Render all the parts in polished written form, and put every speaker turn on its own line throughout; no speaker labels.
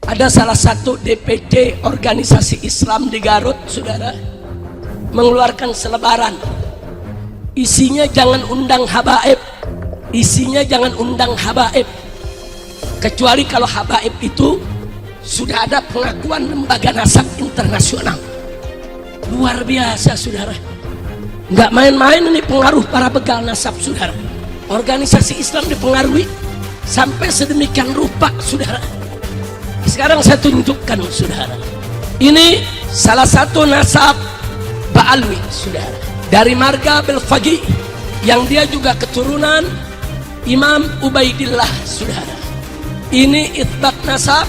Ada salah satu DPD organisasi Islam di Garut, saudara, mengeluarkan selebaran. Isinya jangan undang habaib. Isinya jangan undang habaib. Kecuali kalau habaib itu sudah ada pengakuan lembaga nasab internasional. Luar biasa, saudara. Nggak main-main ini pengaruh para begal nasab, saudara. Organisasi Islam dipengaruhi sampai sedemikian rupa, saudara. Sekarang saya tunjukkan, saudara. Ini salah satu nasab Ba'alwi, saudara, dari marga Belfagi, yang dia juga keturunan Imam Ubaidillah, saudara. Ini itsbat nasab,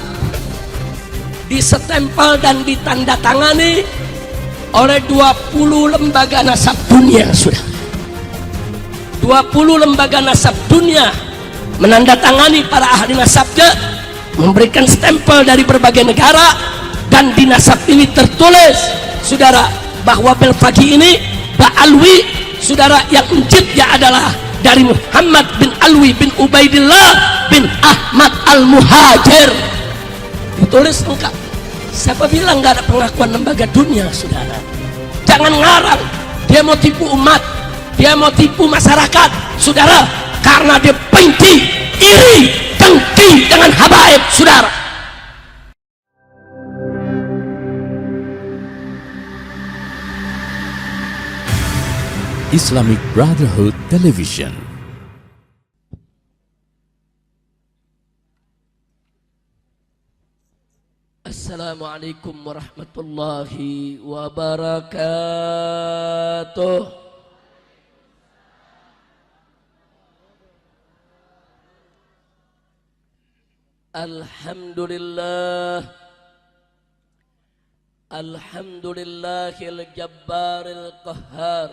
disetempel dan ditandatangani oleh 20 lembaga nasab dunia, saudara. 20 lembaga nasab dunia menandatangani para ahli nasabnya, memberikan stempel dari berbagai negara, dan di nasab ini tertulis, saudara, bahwa Belfagi ini Ba'alwi, saudara, yang njitnya adalah dari Muhammad bin Alwi bin Ubaidillah bin Ahmad al-Muhajir. Ditulis lengkap. Siapa bilang nggak ada pengakuan lembaga dunia, saudara? Jangan ngarang. Dia mau tipu umat, dia mau tipu masyarakat, saudara, karena dia benci, iri, dengki dengan habaib, saudara.
Islamic Brotherhood Television.
Assalamualaikum warahmatullahi wabarakatuh. Alhamdulillah, alhamdulillahil jabbaril qahhar,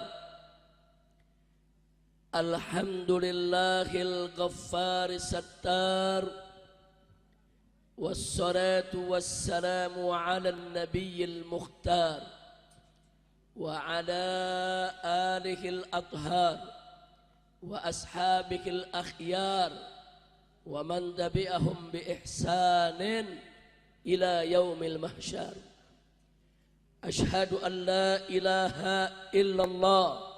alhamdulillahil ghaffaris sattar, wassalatu wassalamu ala nabiyil mukhtar wa ala alihil athhar wa ashabihil akhyar wa man tabi'ahum bi ihsanin ila yaumil mahsyar. Ashhadu an la ilaha illallah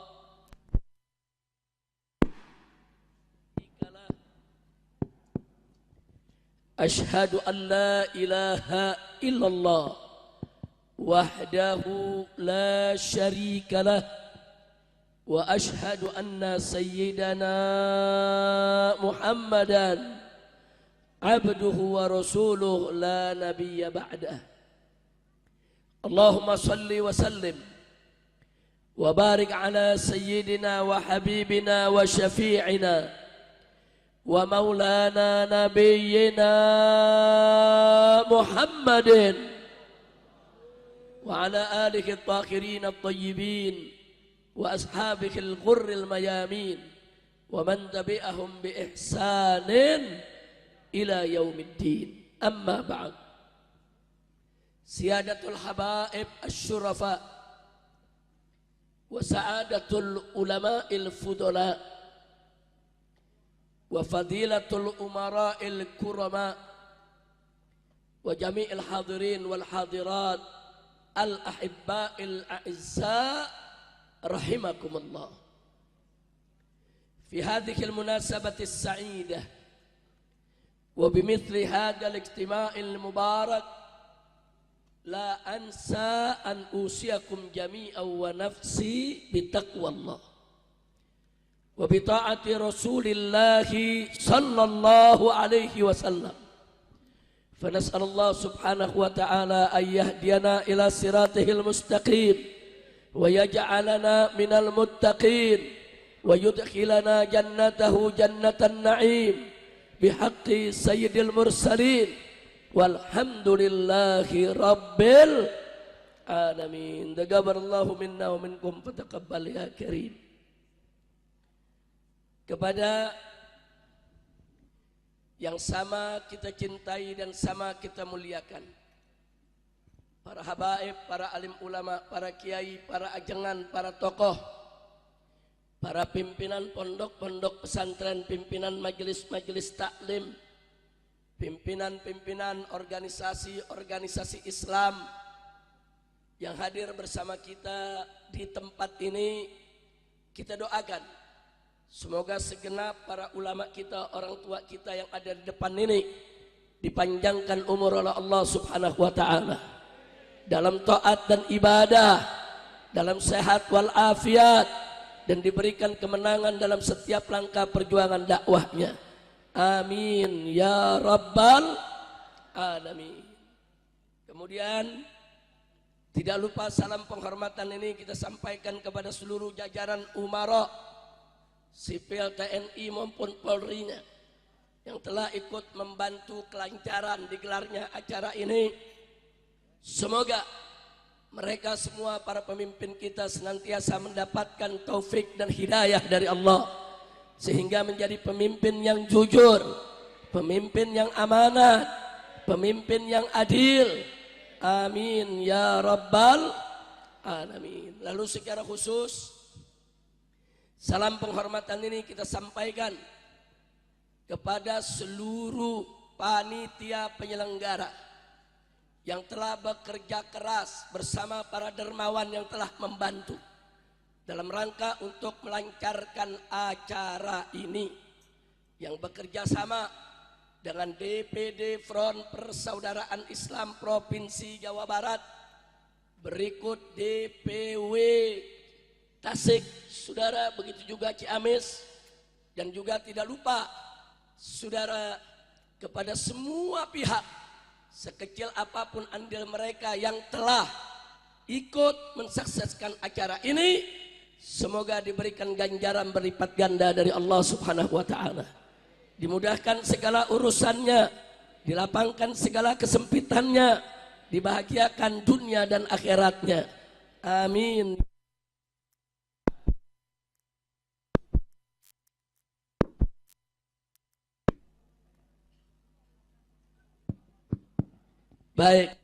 Ashhadu an la ilaha illallah wahdahu la syarika lah, wa ashhadu anna sayyidana Muhammadan abduhu wa rasuluh la nabiyya ba'dah. Allahumma salli wa sallim wa barik ala sayyidina wa habibina wa syafi'ina wa maulana nabiyyina Muhammadin wa ala alihi at-tahirin at-tayyibin wa ashabihi al-ghurril mayamin wa man tabi'ahum bi ihsanin ila yaumiddin. Amma ba'd. Siyadatul habaib asy-syurafa wa sa'adatul ulama'il fudala wa fadilatul umara'il kurama wa jami'il hadirin wal hadirat al ahibba'il a'izza rahimakumullah. Fi hadhihi al munasabati as-sa'idah wa bimithli hadha al ijtima'il mubarak la ansa an usiyakum jami'an wa nafsi bitaqwallah wa bita'ati rasulillahi sallallahu alaihi wasallam. فنسأل الله سبحانه وتعالى أن يهدينا إلى صراطه المستقيم ويجعلنا من المتقين ويدخلنا جنته جنة النعيم بحق سيد المرسلين والحمد لله رب العالمين. تقبل الله منا ومنكم فتقبل يا كريم. Kepada yang sama kita cintai dan sama kita muliakan, para habaib, para alim ulama, para kiai, para ajengan, para tokoh, para pimpinan pondok-pondok pesantren, pimpinan majelis-majelis taklim, pimpinan-pimpinan organisasi-organisasi Islam yang hadir bersama kita di tempat ini. Kita doakan semoga segenap para ulama kita, orang tua kita yang ada di depan ini dipanjangkan umur oleh Allah Subhanahu wa taala dalam taat dan ibadah, dalam sehat wal afiat, dan diberikan kemenangan dalam setiap langkah perjuangan dakwahnya. Amin ya rabbal alamin. Kemudian tidak lupa salam penghormatan ini kita sampaikan kepada seluruh jajaran umara sipil TNI maupun Polri-nya yang telah ikut membantu kelancaran digelarnya acara ini. Semoga mereka semua para pemimpin kita senantiasa mendapatkan taufik dan hidayah dari Allah sehingga menjadi pemimpin yang jujur, pemimpin yang amanat, pemimpin yang adil. Amin ya rabbal alamin. Lalu secara khusus salam penghormatan ini kita sampaikan kepada seluruh panitia penyelenggara yang telah bekerja keras bersama para dermawan yang telah membantu dalam rangka untuk melancarkan acara ini, yang bekerja sama dengan DPD Front Persaudaraan Islam Provinsi Jawa Barat, berikut DPW Tasik, saudara, begitu juga Ciamis, dan juga tidak lupa saudara kepada semua pihak sekecil apapun andil mereka yang telah ikut mensukseskan acara ini, semoga diberikan ganjaran berlipat ganda dari Allah Subhanahu wa taala. Dimudahkan segala urusannya, dilapangkan segala kesempitannya, dibahagiakan dunia dan akhiratnya. Amin. Baik.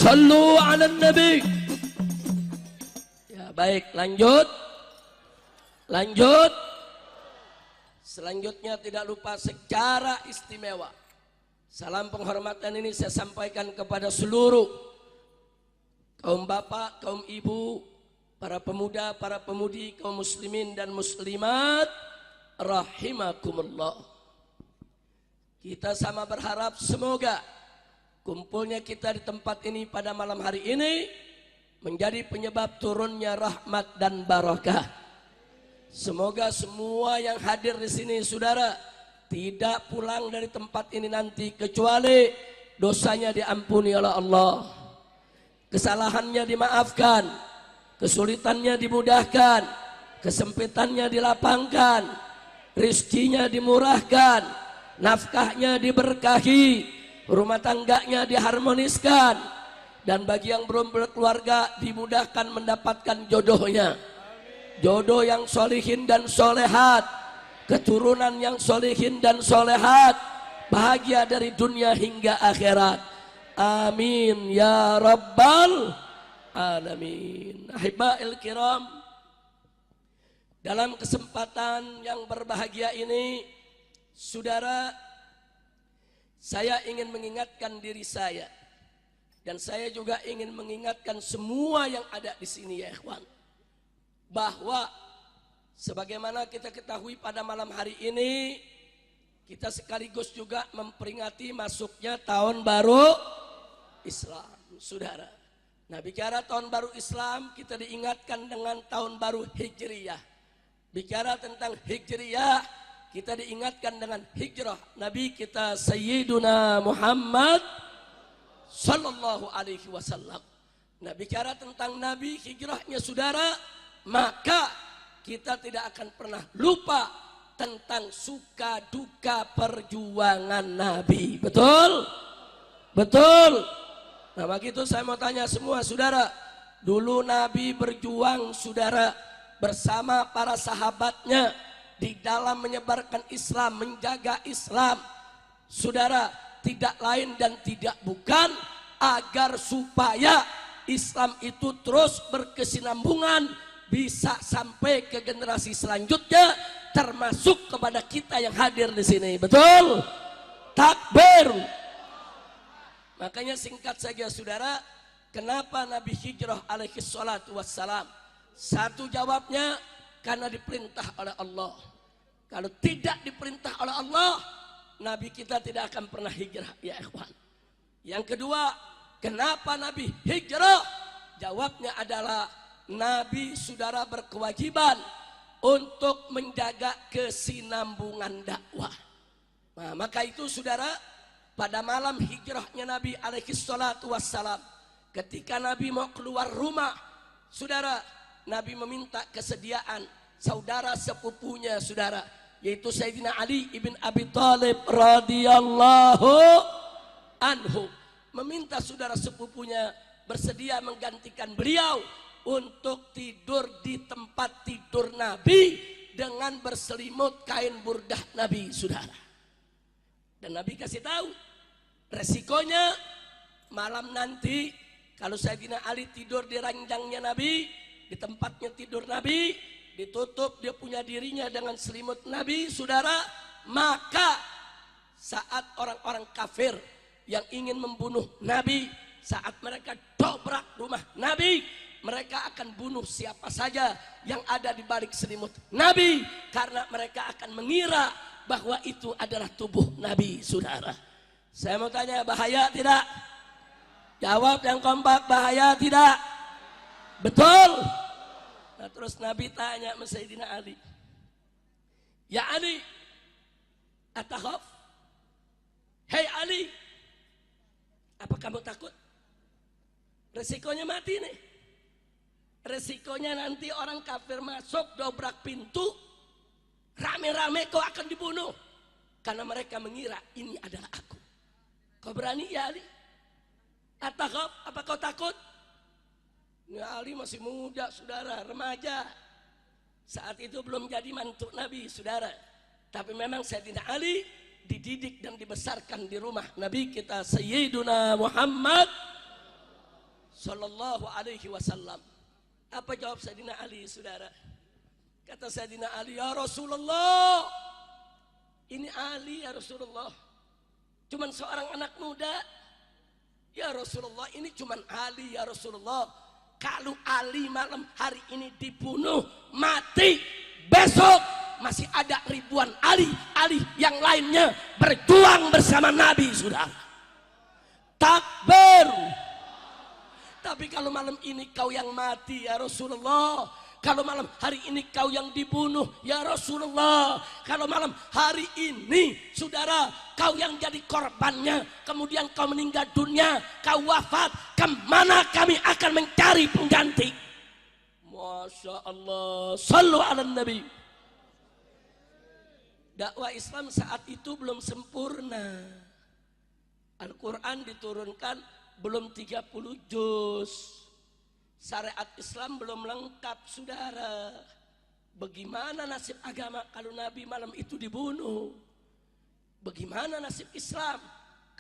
Sallu ala nabi. Ya, baik, lanjut. Selanjutnya tidak lupa secara istimewa salam penghormatan ini saya sampaikan kepada seluruh kaum bapak, kaum ibu, para pemuda, para pemudi, kaum muslimin dan muslimat rahimakumullah. Kita sama berharap semoga kumpulnya kita di tempat ini pada malam hari ini menjadi penyebab turunnya rahmat dan barakah. Semoga semua yang hadir di sini saudara tidak pulang dari tempat ini nanti kecuali dosanya diampuni oleh Allah, kesalahannya dimaafkan, kesulitannya dimudahkan, kesempitannya dilapangkan, rizkinya dimurahkan, nafkahnya diberkahi, rumah tangganya diharmoniskan, dan bagi yang belum berkeluarga dimudahkan mendapatkan jodohnya. Jodoh yang solihin dan solehat, keturunan yang solihin dan solehat, bahagia dari dunia hingga akhirat. Amin ya rabbal alamin. Ahibba'il kiram, dalam kesempatan yang berbahagia ini saudara, saya ingin mengingatkan diri saya dan saya juga ingin mengingatkan semua yang ada di sini ya ikhwan, bahwa sebagaimana kita ketahui pada malam hari ini kita sekaligus juga memperingati masuknya tahun baru Islam, saudara. Nah, bicara tahun baru Islam, kita diingatkan dengan tahun baru Hijriyah. Bicara tentang Hijriyah, kita diingatkan dengan hijrah Nabi kita Sayyiduna Muhammad Sallallahu Alaihi Wasallam. Nah, bicara tentang Nabi hijrahnya saudara, maka kita tidak akan pernah lupa tentang suka duka perjuangan Nabi. Betul? Betul? Nah, begitu saya mau tanya semua saudara. Dulu Nabi berjuang saudara bersama para sahabatnya di dalam menyebarkan Islam, menjaga Islam. Saudara, tidak lain dan tidak bukan agar supaya Islam itu terus berkesinambungan, bisa sampai ke generasi selanjutnya, termasuk kepada kita yang hadir di sini. Betul? Takbir. Makanya singkat saja saudara, kenapa Nabi hijrah alaihi salatu wassalam? Satu jawabnya karena diperintah oleh Allah. Kalau tidak diperintah oleh Allah, Nabi kita tidak akan pernah hijrah, ya ikhwan. Yang kedua, kenapa Nabi hijrah? Jawabnya adalah Nabi saudara berkewajiban untuk menjaga kesinambungan dakwah. Nah, maka itu saudara, pada malam hijrahnya Nabi alaihi salatu wassalam, ketika Nabi mau keluar rumah, saudara, Nabi meminta kesediaan saudara sepupunya saudara, yaitu Sayyidina Ali ibn Abi Thalib radhiyallahu anhu, meminta saudara sepupunya bersedia menggantikan beliau untuk tidur di tempat tidur Nabi dengan berselimut kain burdah Nabi saudara. Dan Nabi kasih tahu resikonya malam nanti kalau Sayyidina Ali tidur di ranjangnya Nabi, di tempatnya tidur Nabi, ditutup dia punya dirinya dengan selimut Nabi saudara, maka saat orang-orang kafir yang ingin membunuh Nabi, saat mereka dobrak rumah Nabi, mereka akan bunuh siapa saja yang ada di balik selimut Nabi, karena mereka akan mengira bahwa itu adalah tubuh Nabi saudara. Saya mau tanya, bahaya tidak? Jawab yang kompak, bahaya tidak? Betul. Nah, terus Nabi tanya sama Sayyidina Ali, ya Ali, atakhaf? Hei Ali, apa kamu takut? Resikonya mati nih. Resikonya nanti orang kafir masuk, dobrak pintu, rame-rame kau akan dibunuh, karena mereka mengira ini adalah aku. Kau berani ya Ali? Atakhaf? Apa kau takut? Ya, Ali masih muda saudara, remaja. Saat itu belum jadi mantu Nabi saudara. Tapi memang Sayyidina Ali dididik dan dibesarkan di rumah Nabi kita Sayyiduna Muhammad Sallallahu Alaihi Wasallam. Apa jawab Sayyidina Ali saudara? Kata Sayyidina Ali, ya Rasulullah, ini Ali ya Rasulullah, cuman seorang anak muda. Ya Rasulullah, ini cuman Ali ya Rasulullah. Kalau Ali malam hari ini dibunuh, mati, besok masih ada ribuan Ali yang lainnya berjuang bersama Nabi saudara. Takbir. Tapi kalau malam ini kau yang mati ya Rasulullah, kalau malam hari ini kau yang dibunuh ya Rasulullah, kalau malam hari ini saudara kau yang jadi korbannya, kemudian kau meninggal dunia, kau wafat, kemana kami akan mencari pengganti? Masya Allah, sallu ala Nabi. Dakwah Islam saat itu belum sempurna. Al-Quran diturunkan belum 30 juz. Syariat Islam belum lengkap saudara. Bagaimana nasib agama kalau Nabi malam itu dibunuh? Bagaimana nasib Islam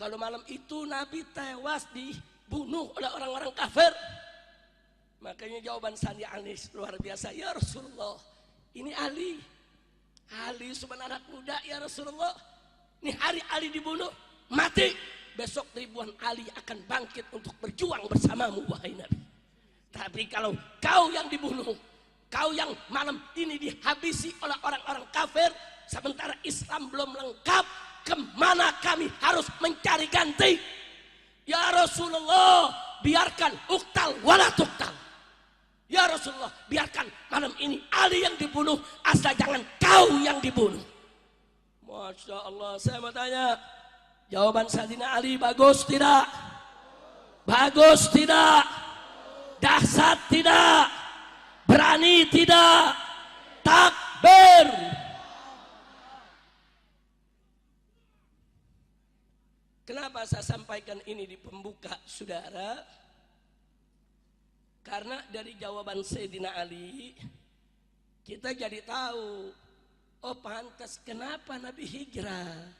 kalau malam itu Nabi tewas dibunuh oleh orang-orang kafir? Makanya jawaban Sandi Anis luar biasa. Ya Rasulullah, ini Ali sebenarnya anak muda ya Rasulullah. Ini hari Ali dibunuh, mati, besok ribuan Ali akan bangkit untuk berjuang bersamamu wahai Nabi. Tapi kalau kau yang dibunuh, kau yang malam ini dihabisi oleh orang-orang kafir, sementara Islam belum lengkap, kemana kami harus mencari ganti? Ya Rasulullah, biarkan uktal wala tuktal. Ya Rasulullah, biarkan malam ini Ali yang dibunuh, asal jangan kau yang dibunuh. Masya Allah, saya mau tanya, jawaban Sayyidina Ali bagus tidak? Bagus tidak? Dahsyat tidak? Berani tidak? Takbir. Kenapa saya sampaikan ini di pembuka, saudara? Karena dari jawaban Sayyidina Ali kita jadi tahu, oh pantas kenapa Nabi hijrah.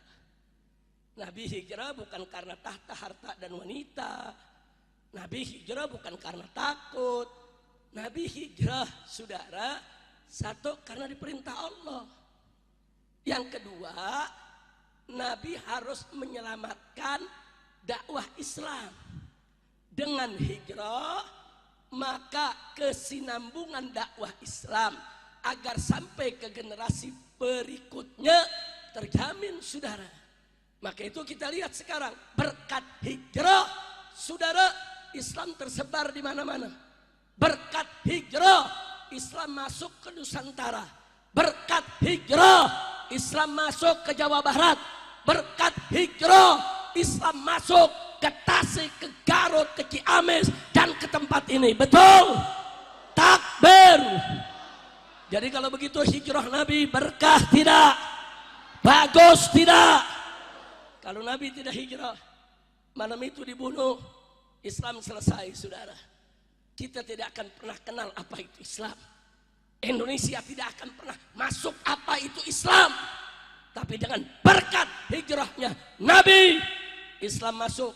Nabi hijrah bukan karena tahta, harta dan wanita. Nabi hijrah bukan karena takut. Nabi hijrah, saudara, satu karena diperintah Allah. Yang kedua, Nabi harus menyelamatkan dakwah Islam. Dengan hijrah maka kesinambungan dakwah Islam agar sampai ke generasi berikutnya terjamin, saudara. Maka itu kita lihat sekarang, berkat hijrah, saudara, Islam tersebar di mana-mana. Berkat hijrah, Islam masuk ke Nusantara. Berkat hijrah, Islam masuk ke Jawa Barat. Berkat hijrah, Islam masuk ke Tasik, ke Garut, ke Ciamis, dan ke tempat ini. Betul? Takbir. Jadi kalau begitu hijrah Nabi berkah tidak? Bagus tidak? Kalau Nabi tidak hijrah, malam itu dibunuh, Islam selesai, saudara. Kita tidak akan pernah kenal apa itu Islam. Indonesia tidak akan pernah masuk apa itu Islam. Tapi dengan berkat hijrahnya Nabi, Islam masuk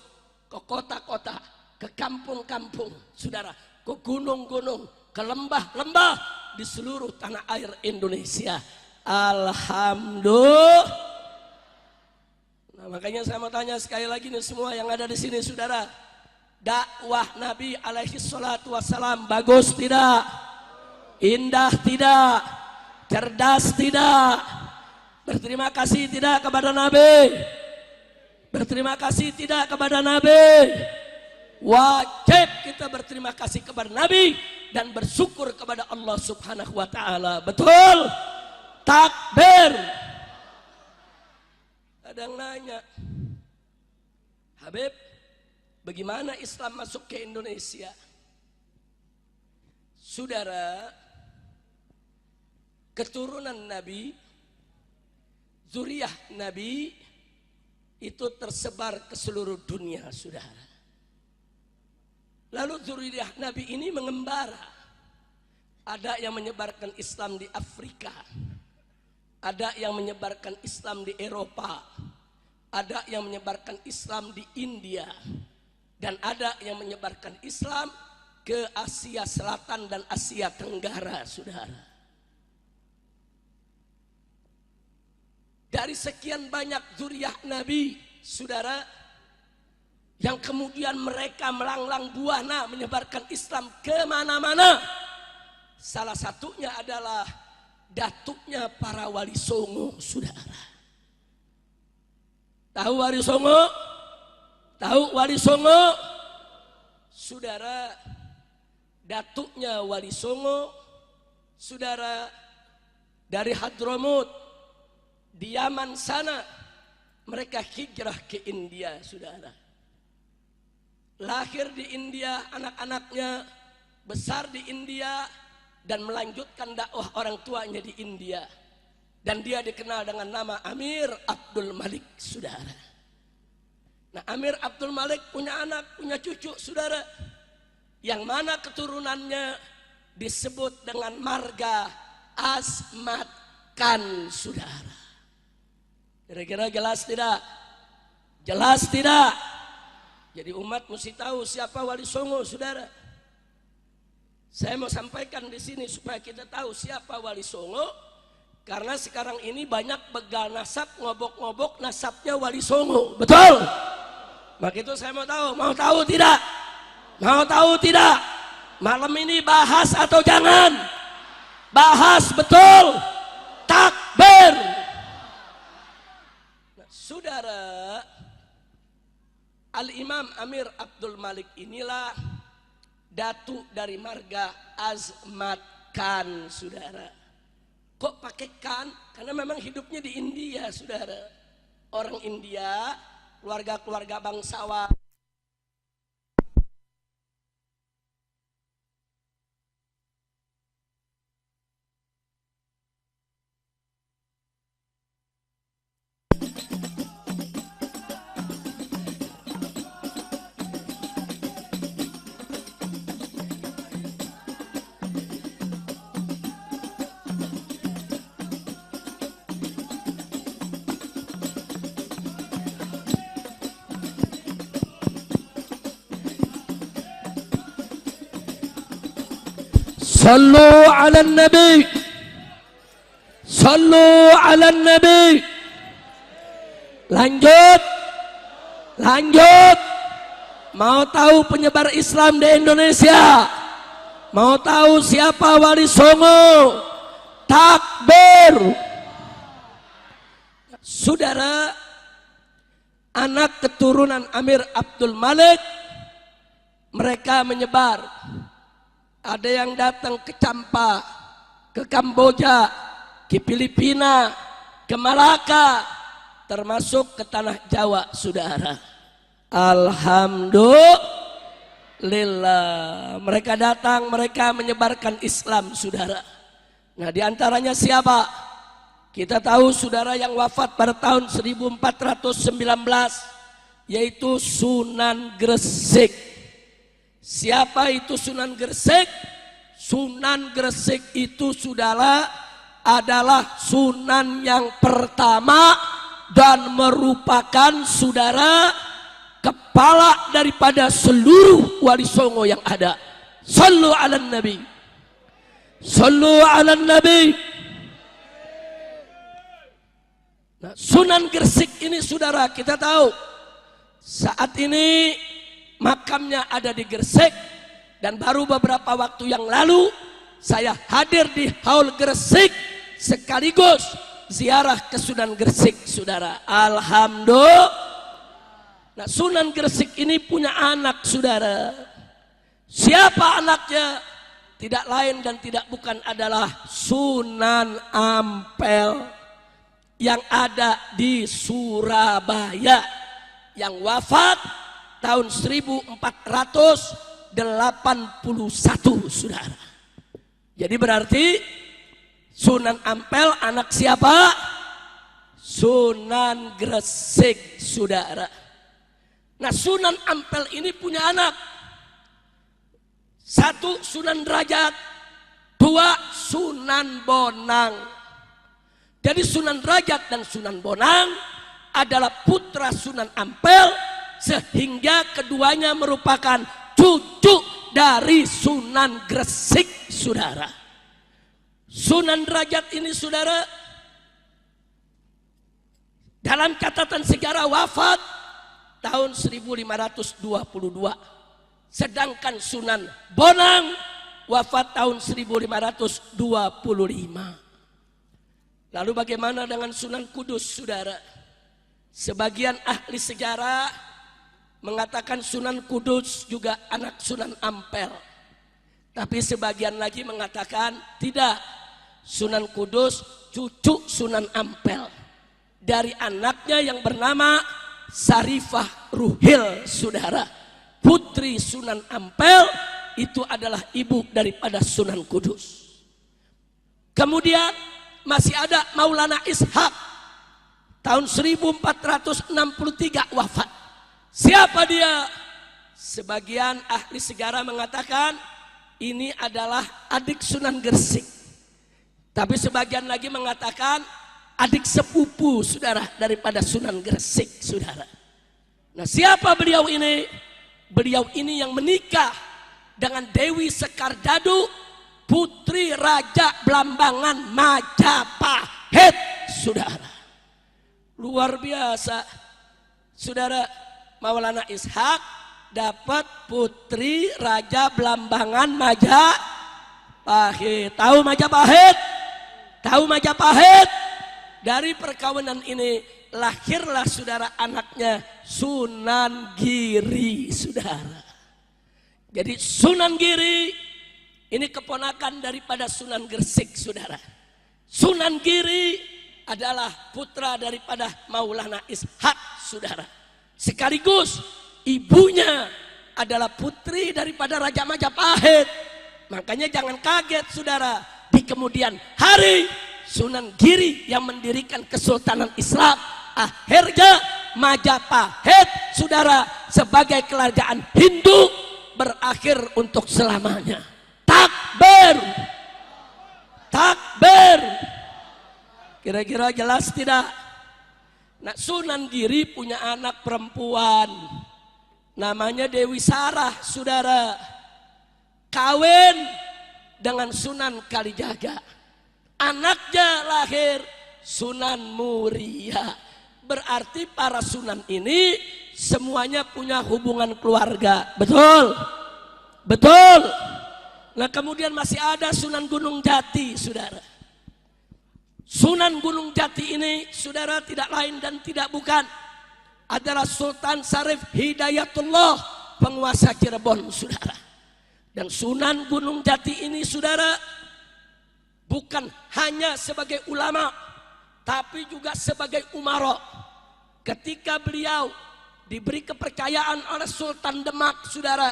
ke kota-kota, ke kampung-kampung, saudara, ke gunung-gunung, ke lembah-lembah di seluruh tanah air Indonesia. Alhamdulillah. Nah, makanya saya mau tanya sekali lagi nih semua yang ada di sini, saudara. Dakwah Nabi alaihi salatu wassalam bagus tidak? Indah tidak? Cerdas tidak? Berterima kasih tidak kepada Nabi? Berterima kasih tidak kepada Nabi? Wajib kita berterima kasih kepada Nabi dan bersyukur kepada Allah Subhanahu wa taala. Betul? Takbir. Ada yang nanya, Habib, bagaimana Islam masuk ke Indonesia? Saudara, keturunan Nabi, zuriyah Nabi itu tersebar ke seluruh dunia, saudara. Lalu zuriyah Nabi ini mengembara. Ada yang menyebarkan Islam di Afrika, ada yang menyebarkan Islam di Eropa, ada yang menyebarkan Islam di India, dan ada yang menyebarkan Islam ke Asia Selatan dan Asia Tenggara, saudara. Dari sekian banyak zuriyah Nabi, saudara, yang kemudian mereka melanglang buana menyebarkan Islam kemana-mana, salah satunya adalah datuknya para wali songo, saudara. Tahu wali songo? Tahu wali songo? Saudara, datuknya wali songo, saudara, dari Hadramut di Yaman sana, mereka hijrah ke India, saudara. Lahir di India, anak-anaknya besar di India dan melanjutkan dakwah orang tuanya di India. Dan dia dikenal dengan nama Amir Abdul Malik, saudara. Nah, Amir Abdul Malik punya anak, punya cucu, saudara, yang mana keturunannya disebut dengan marga Asmat Khan, saudara. Kira-kira jelas tidak? Jelas tidak? Jadi umat mesti tahu siapa wali songo, saudara. Saya mau sampaikan di sini supaya kita tahu siapa wali songo, karena sekarang ini banyak begal nasab, ngobok-ngobok nasabnya wali songo. Betul? Maka itu saya mau tahu tidak? Mau tahu tidak? Malam ini bahas atau jangan? Bahas, betul? Takbir. Nah, saudara, Al-Imam Amir Abdul Malik inilah datu dari marga Azmat Khan, saudara. Kok pakai Khan? Karena memang hidupnya di India, saudara. Orang India, keluarga-keluarga bangsawan.
Sallu ala nabi, sallu ala nabi. Lanjut, lanjut. Mau tahu penyebar Islam di Indonesia? Mau tahu siapa Wali Songo? Takbir.
Saudara, anak keturunan Amir Abdul Malik, mereka menyebar. Ada yang datang ke Champa, ke Kamboja, ke Filipina, ke Malaka, termasuk ke tanah Jawa, saudara. Alhamdulillah, mereka datang, mereka menyebarkan Islam, saudara. Nah, diantaranya siapa? Kita tahu, saudara, yang wafat pada tahun 1419, yaitu Sunan Gresik. Siapa itu Sunan Gresik? Sunan Gresik itu, saudara, adalah sunan yang pertama dan merupakan, saudara, kepala daripada seluruh Wali Songo yang ada. Sallu ala nabi, sallu ala nabi. Nah, Sunan Gresik ini, saudara, kita tahu saat ini makamnya ada di Gresik, dan baru beberapa waktu yang lalu saya hadir di Haul Gresik sekaligus ziarah ke Sunan Gresik, saudara. Alhamdulillah. Nah, Sunan Gresik ini punya anak, saudara. Siapa anaknya? Tidak lain dan tidak bukan adalah Sunan Ampel yang ada di Surabaya, yang wafat tahun 1481, saudara. Jadi berarti Sunan Ampel anak siapa? Sunan Gresik, saudara. Nah, Sunan Ampel ini punya anak. Satu, Sunan Derajat. Dua, Sunan Bonang. Jadi Sunan Derajat dan Sunan Bonang adalah putra Sunan Ampel, sehingga keduanya merupakan cucu dari Sunan Gresik, saudara. Sunan Derajat ini, saudara, dalam catatan sejarah wafat tahun 1522. Sedangkan Sunan Bonang wafat tahun 1525. Lalu bagaimana dengan Sunan Kudus, saudara? Sebagian ahli sejarah mengatakan Sunan Kudus juga anak Sunan Ampel. Tapi sebagian lagi mengatakan tidak. Sunan Kudus cucu Sunan Ampel dari anaknya yang bernama Sarifah Ruhil, saudara. Putri Sunan Ampel itu adalah ibu daripada Sunan Kudus. Kemudian masih ada Maulana Ishak, tahun 1463 wafat. Siapa dia? Sebagian ahli sejarah mengatakan ini adalah adik Sunan Gresik. Tapi sebagian lagi mengatakan adik sepupu, saudara, daripada Sunan Gresik, saudara. Nah, siapa beliau ini? Beliau ini yang menikah dengan Dewi Sekardadu, putri Raja Blambangan Majapahit, saudara. Luar biasa, saudara. Maulana Ishak dapat putri Raja Blambangan Majapahit. Tahu Majapahit? Tahu Majapahit? Dari perkawinan ini lahirlah, saudara, anaknya
Sunan Giri, saudara. Jadi Sunan Giri ini keponakan daripada Sunan Gresik, saudara. Sunan Giri adalah putra daripada Maulana Ishak, saudara. Sekaligus ibunya adalah putri daripada Raja Majapahit. Makanya jangan kaget, saudara, di kemudian hari Sunan Giri yang mendirikan Kesultanan Islam, akhirnya Majapahit, saudara, sebagai kerajaan Hindu berakhir untuk selamanya. Takbir, takbir. Kira-kira jelas tidak? Nah, Sunan Giri punya anak perempuan, namanya Dewi Sarah, saudara. Kawin dengan Sunan Kalijaga. Anaknya lahir Sunan Muria. Berarti para sunan ini semuanya punya hubungan keluarga. Betul? Betul. Nah, kemudian masih ada Sunan Gunung Jati, saudara. Sunan Gunung Jati ini, saudara, tidak lain dan tidak bukan adalah Sultan Syarif Hidayatullah, penguasa Cirebon, saudara. Dan Sunan Gunung Jati ini, saudara, bukan hanya sebagai ulama, tapi juga sebagai umaro. Ketika beliau diberi kepercayaan oleh Sultan Demak, saudara,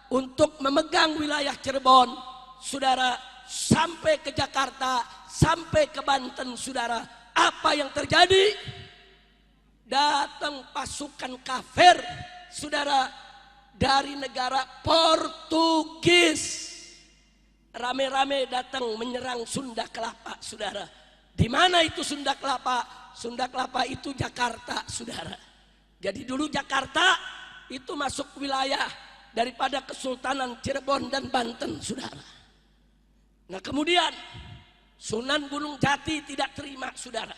untuk memegang wilayah Cirebon, saudara, sampai ke Jakarta, sampai ke Banten, saudara, apa yang terjadi? Datang pasukan kafir, saudara, dari negara Portugis. Rame-rame datang menyerang Sunda Kelapa, saudara. Di mana itu Sunda Kelapa? Sunda Kelapa itu Jakarta, saudara. Jadi dulu Jakarta itu masuk wilayah daripada Kesultanan Cirebon dan Banten, saudara. Nah, kemudian Sunan Gunung Jati tidak terima, saudara.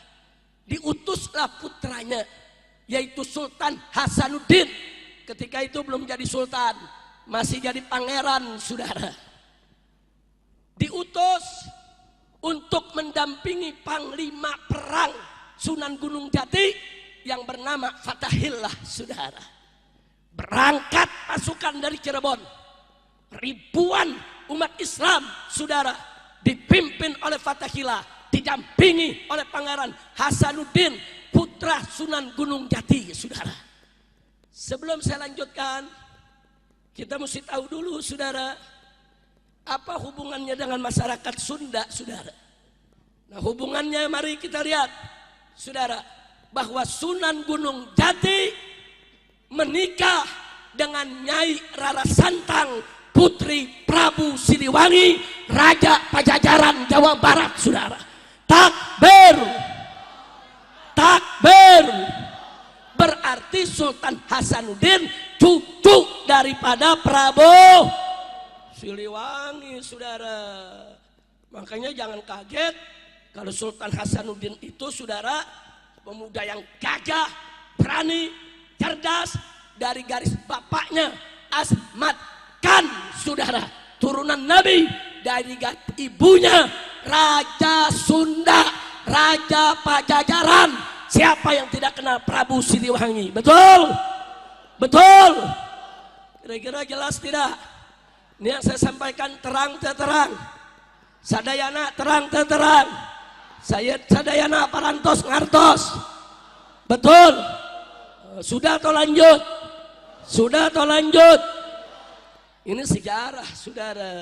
Diutuslah putranya, yaitu Sultan Hasanuddin. Ketika itu belum jadi sultan, masih jadi pangeran, saudara. Diutus untuk mendampingi panglima perang Sunan Gunung Jati yang bernama Fatahillah, saudara. Berangkat pasukan dari Cirebon, ribuan umat Islam, saudara, dipimpin oleh Fatahillah, didampingi oleh Pangeran Hasanuddin, putra Sunan Gunung Jati, saudara. Sebelum saya lanjutkan, kita mesti tahu dulu, saudara, apa hubungannya dengan masyarakat Sunda, saudara. Nah, hubungannya mari kita lihat, saudara, bahwa Sunan Gunung Jati menikah dengan Nyai Rara Santang, putri Prabu Siliwangi, Raja Pajajaran Jawa Barat, saudara. Takbir, takbir. Berarti Sultan Hasanuddin cucu daripada Prabu Siliwangi, saudara. Makanya jangan kaget kalau Sultan Hasanuddin itu, saudara, pemuda yang gagah, berani, cerdas, dari garis bapaknya Asmat Khan, saudara, turunan Nabi, dari ibunya Raja Sunda, Raja Pajajaran. Siapa yang tidak kenal Prabu Siliwangi? Betul? Betul? Kira-kira jelas tidak? Ini yang saya sampaikan terang terang. Sadayana terang terang. Saya Sadayana parantos ngartos. Betul? Sudah atau lanjut? Sudah atau lanjut? Ini sejarah, saudara.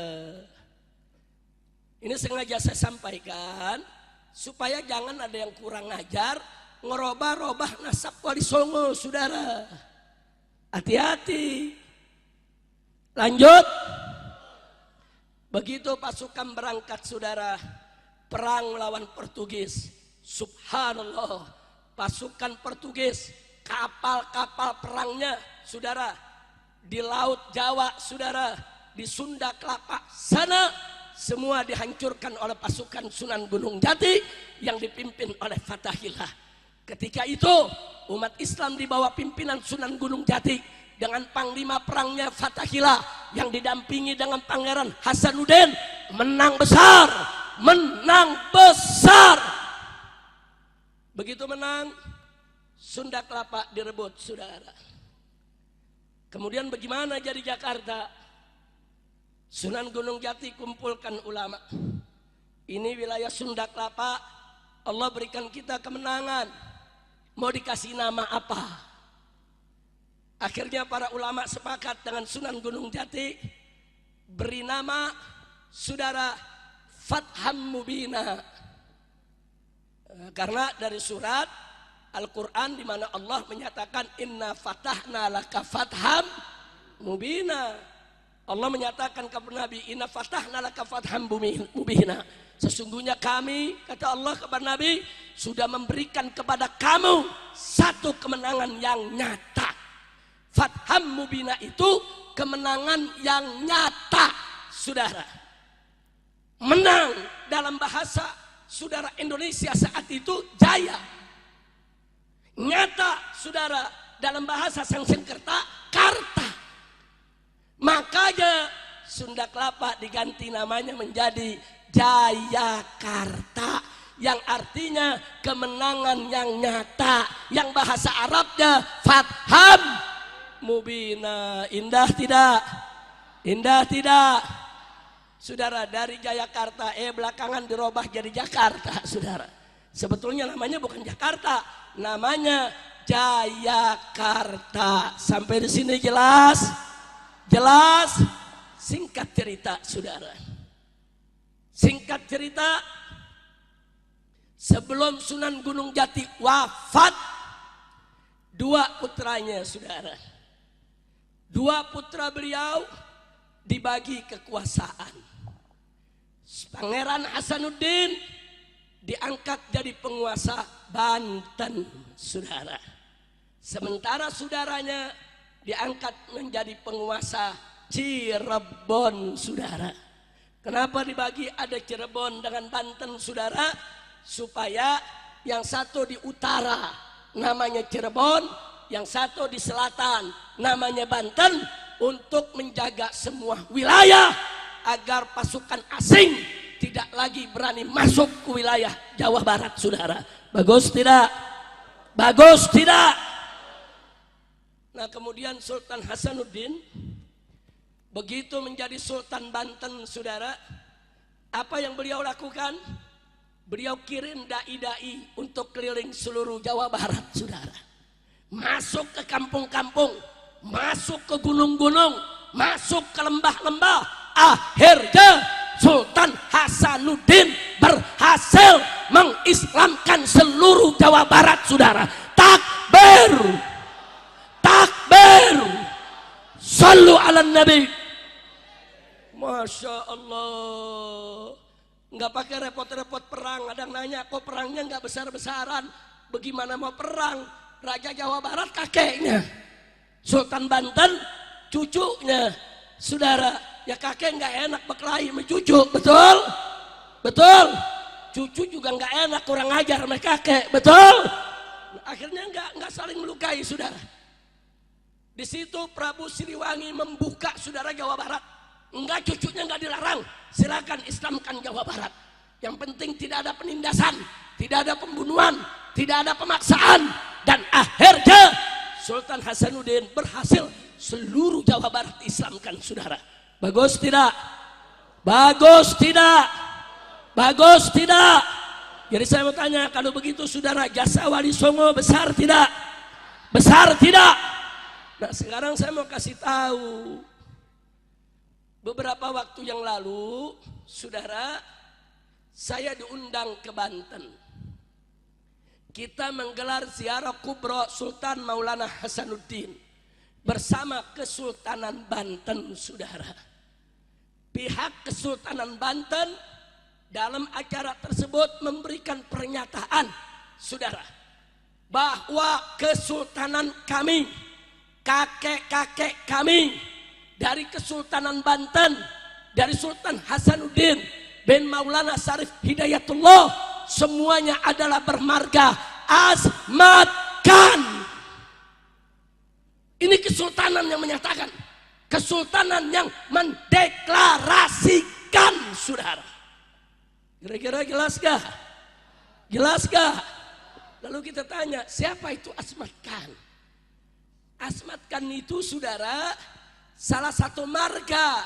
Ini sengaja saya sampaikan supaya jangan ada yang kurang ajar ngerobah-robah nasab Wali Songo, saudara. Hati-hati. Lanjut. Begitu pasukan berangkat, saudara, perang melawan Portugis. Subhanallah, pasukan Portugis, kapal-kapal perangnya, saudara, di Laut Jawa, saudara, di Sunda Kelapa sana, semua dihancurkan oleh pasukan Sunan Gunung Jati yang dipimpin oleh Fatahillah. Ketika itu umat Islam di bawah pimpinan Sunan Gunung Jati dengan panglima perangnya Fatahillah yang didampingi dengan Pangeran Hasanuddin menang besar, menang besar. Begitu menang,
Sunda Kelapa direbut, saudara. Kemudian bagaimana jadi Jakarta? Sunan Gunung Jati kumpulkan ulama. Ini wilayah Sunda Kelapa, Allah berikan kita kemenangan. Mau dikasih nama apa? Akhirnya para ulama sepakat dengan Sunan Gunung Jati, beri nama saudara Fatham Mubina. Karena dari surat Al-Quran di mana Allah menyatakan inna fatahna laka fatham mubina. Allah menyatakan kepada Nabi inna fatahna laka fatham mubina. Sesungguhnya kami, kata Allah kepada Nabi, sudah memberikan kepada kamu satu kemenangan yang nyata. Fatham mubina itu kemenangan yang nyata, saudara. Menang dalam bahasa saudara Indonesia saat itu jaya. Nyata saudara dalam bahasa Sanskerta Karta. Makanya Sunda Kelapa diganti namanya menjadi Jayakarta, yang artinya kemenangan yang nyata, yang bahasa Arabnya Fatham Mubina. Indah tidak? Indah tidak? Saudara, dari Jayakarta belakangan dirubah jadi Jakarta, saudara. Sebetulnya namanya bukan Jakarta, namanya Jayakarta. Sampai di sini jelas? Jelas? Singkat cerita, saudara. Singkat cerita, sebelum Sunan Gunung Jati wafat, dua putranya, saudara. Dua putra beliau dibagi kekuasaan. Pangeran Hasanuddin diangkat jadi penguasa Banten, saudara. Sementara saudaranya diangkat menjadi penguasa Cirebon, saudara. Kenapa dibagi ada Cirebon dengan Banten, saudara? Supaya yang satu di utara namanya Cirebon, yang satu di selatan namanya Banten, untuk menjaga semua wilayah agar pasukan asing tidak lagi berani masuk ke wilayah Jawa Barat, saudara. Bagus tidak? Bagus tidak? Nah, kemudian Sultan Hasanuddin begitu menjadi Sultan Banten, saudara, apa yang beliau lakukan? Beliau kirim dai-dai untuk keliling seluruh Jawa Barat, saudara. Masuk ke kampung-kampung, masuk ke gunung-gunung, masuk ke lembah-lembah. Akhirnya Sultan Hasanuddin berhasil mengislamkan seluruh Jawa Barat, saudara. Takbir, takbir, sallu ala nabi. Masya Allah. Nggak pakai repot-repot perang. Ada yang nanya, kok perangnya nggak besar-besaran? Bagaimana mau perang? Raja Jawa Barat kakeknya, Sultan Banten cucunya, saudara. Ya kakek nggak enak berkelahi sama cucu, betul? Betul? Cucu juga nggak enak kurang ajar sama kakek, betul? Akhirnya nggak saling melukai, saudara. Di situ Prabu Siliwangi membuka, saudara, Jawa Barat. Enggak, cucunya nggak dilarang, silakan Islamkan Jawa Barat. Yang penting tidak ada penindasan, tidak ada pembunuhan, tidak ada pemaksaan. Dan akhirnya Sultan Hasanuddin berhasil seluruh Jawa Barat Islamkan, saudara. Bagus tidak? Bagus tidak? Bagus tidak? Jadi saya mau tanya, kalau begitu saudara, jasa Wali Songo besar tidak? Besar tidak? Nah, sekarang saya mau kasih tahu. Beberapa waktu yang lalu, saudara, saya diundang ke Banten. Kita menggelar ziarah kubro Sultan Maulana Hasanuddin bersama Kesultanan Banten, saudara. Pihak Kesultanan Banten dalam acara tersebut memberikan pernyataan, saudara, bahwa Kesultanan kami, kakek-kakek kami dari Kesultanan Banten, dari Sultan Hasanuddin bin Maulana Syarif Hidayatullah, semuanya adalah bermarga Azmat Khan. Ini kesultanan yang menyatakan, kesultanan yang mendeklarasikan, saudara. Kira-kira jelas gak? Jelas gak? Lalu kita tanya, siapa itu Asmat Khan? Asmat Khan itu saudara salah satu marga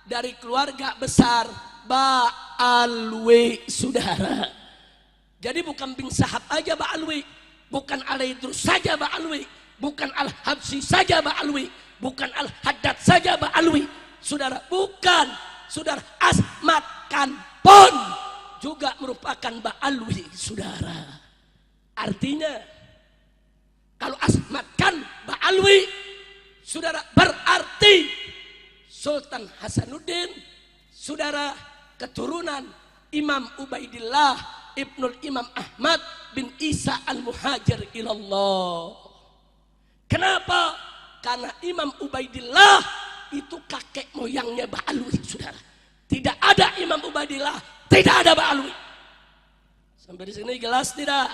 dari keluarga besar Ba'alwi saudara. Jadi bukan bin Sahab aja Ba'alwi, bukan Al-Idrus saja Ba'alwi, bukan Al-Habsyi saja Ba'alwi, bukan Al-Haddad saja Ba'alwi. Saudara, bukan. Saudara, Asmat Khan pun juga merupakan Ba'alwi saudara. Artinya kalau Asmat Khan Ba'alwi saudara berarti Sultan Hasanuddin saudara keturunan Imam Ubaidillah Ibnul Imam Ahmad bin Isa al-Muhajir ilallah. Kenapa? Karena Imam Ubaidillah itu kakek moyangnya Ba'alwi saudara. Tidak ada Imam Ubaidillah, tidak ada Ba'alwi. Sampai di sini jelas tidak?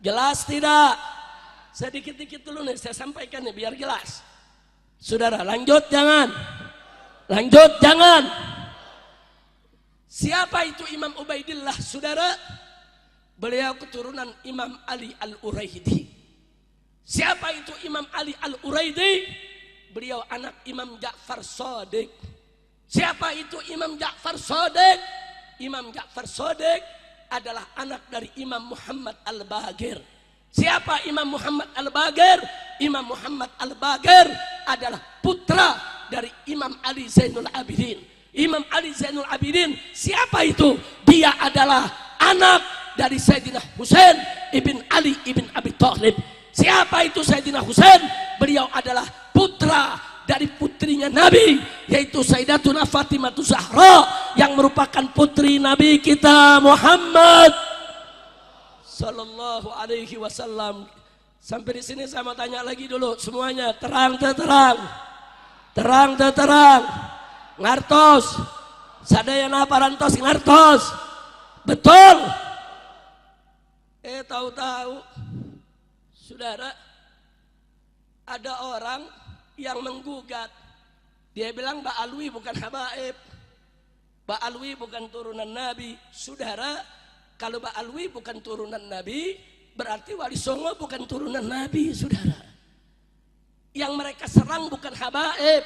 Jelas tidak? Saya dikit-dikit dulu nih, saya sampaikan nih biar jelas. Saudara, lanjut jangan. Lanjut jangan. Siapa itu Imam Ubaidillah saudara? Beliau keturunan Imam Ali Al-Uraidi. Siapa itu Imam Ali Al-Uraidi? Beliau anak Imam Ja'far Shadiq. Siapa itu Imam Ja'far Shadiq? Imam Ja'far Shadiq adalah anak dari Imam Muhammad Al-Baqir. Siapa Imam Muhammad Al-Baqir? Imam Muhammad Al-Baqir adalah putra dari Imam Ali Zainul Abidin. Imam Ali Zainul Abidin siapa itu? Dia adalah anak dari Sayyidina Husain ibn Ali ibn Abi Thalib. Siapa itu Sayyidina Husain? Beliau adalah putra dari putrinya Nabi, yaitu Sayyidatuna Fatimah Zahra yang merupakan putri Nabi kita Muhammad sallallahu alaihi wasallam. Sampai di sini saya mau tanya lagi dulu semuanya, terang terang. Terang terang. Ngartos. Sadayana parantos ngartos. Betul. Tahu-tahu saudara ada orang yang menggugat. Dia bilang Ba'alwi bukan habaib, Ba'alwi bukan turunan Nabi. Saudara, kalau Ba'alwi bukan turunan Nabi, berarti Wali Songo bukan turunan Nabi saudara. Yang mereka serang bukan habaib,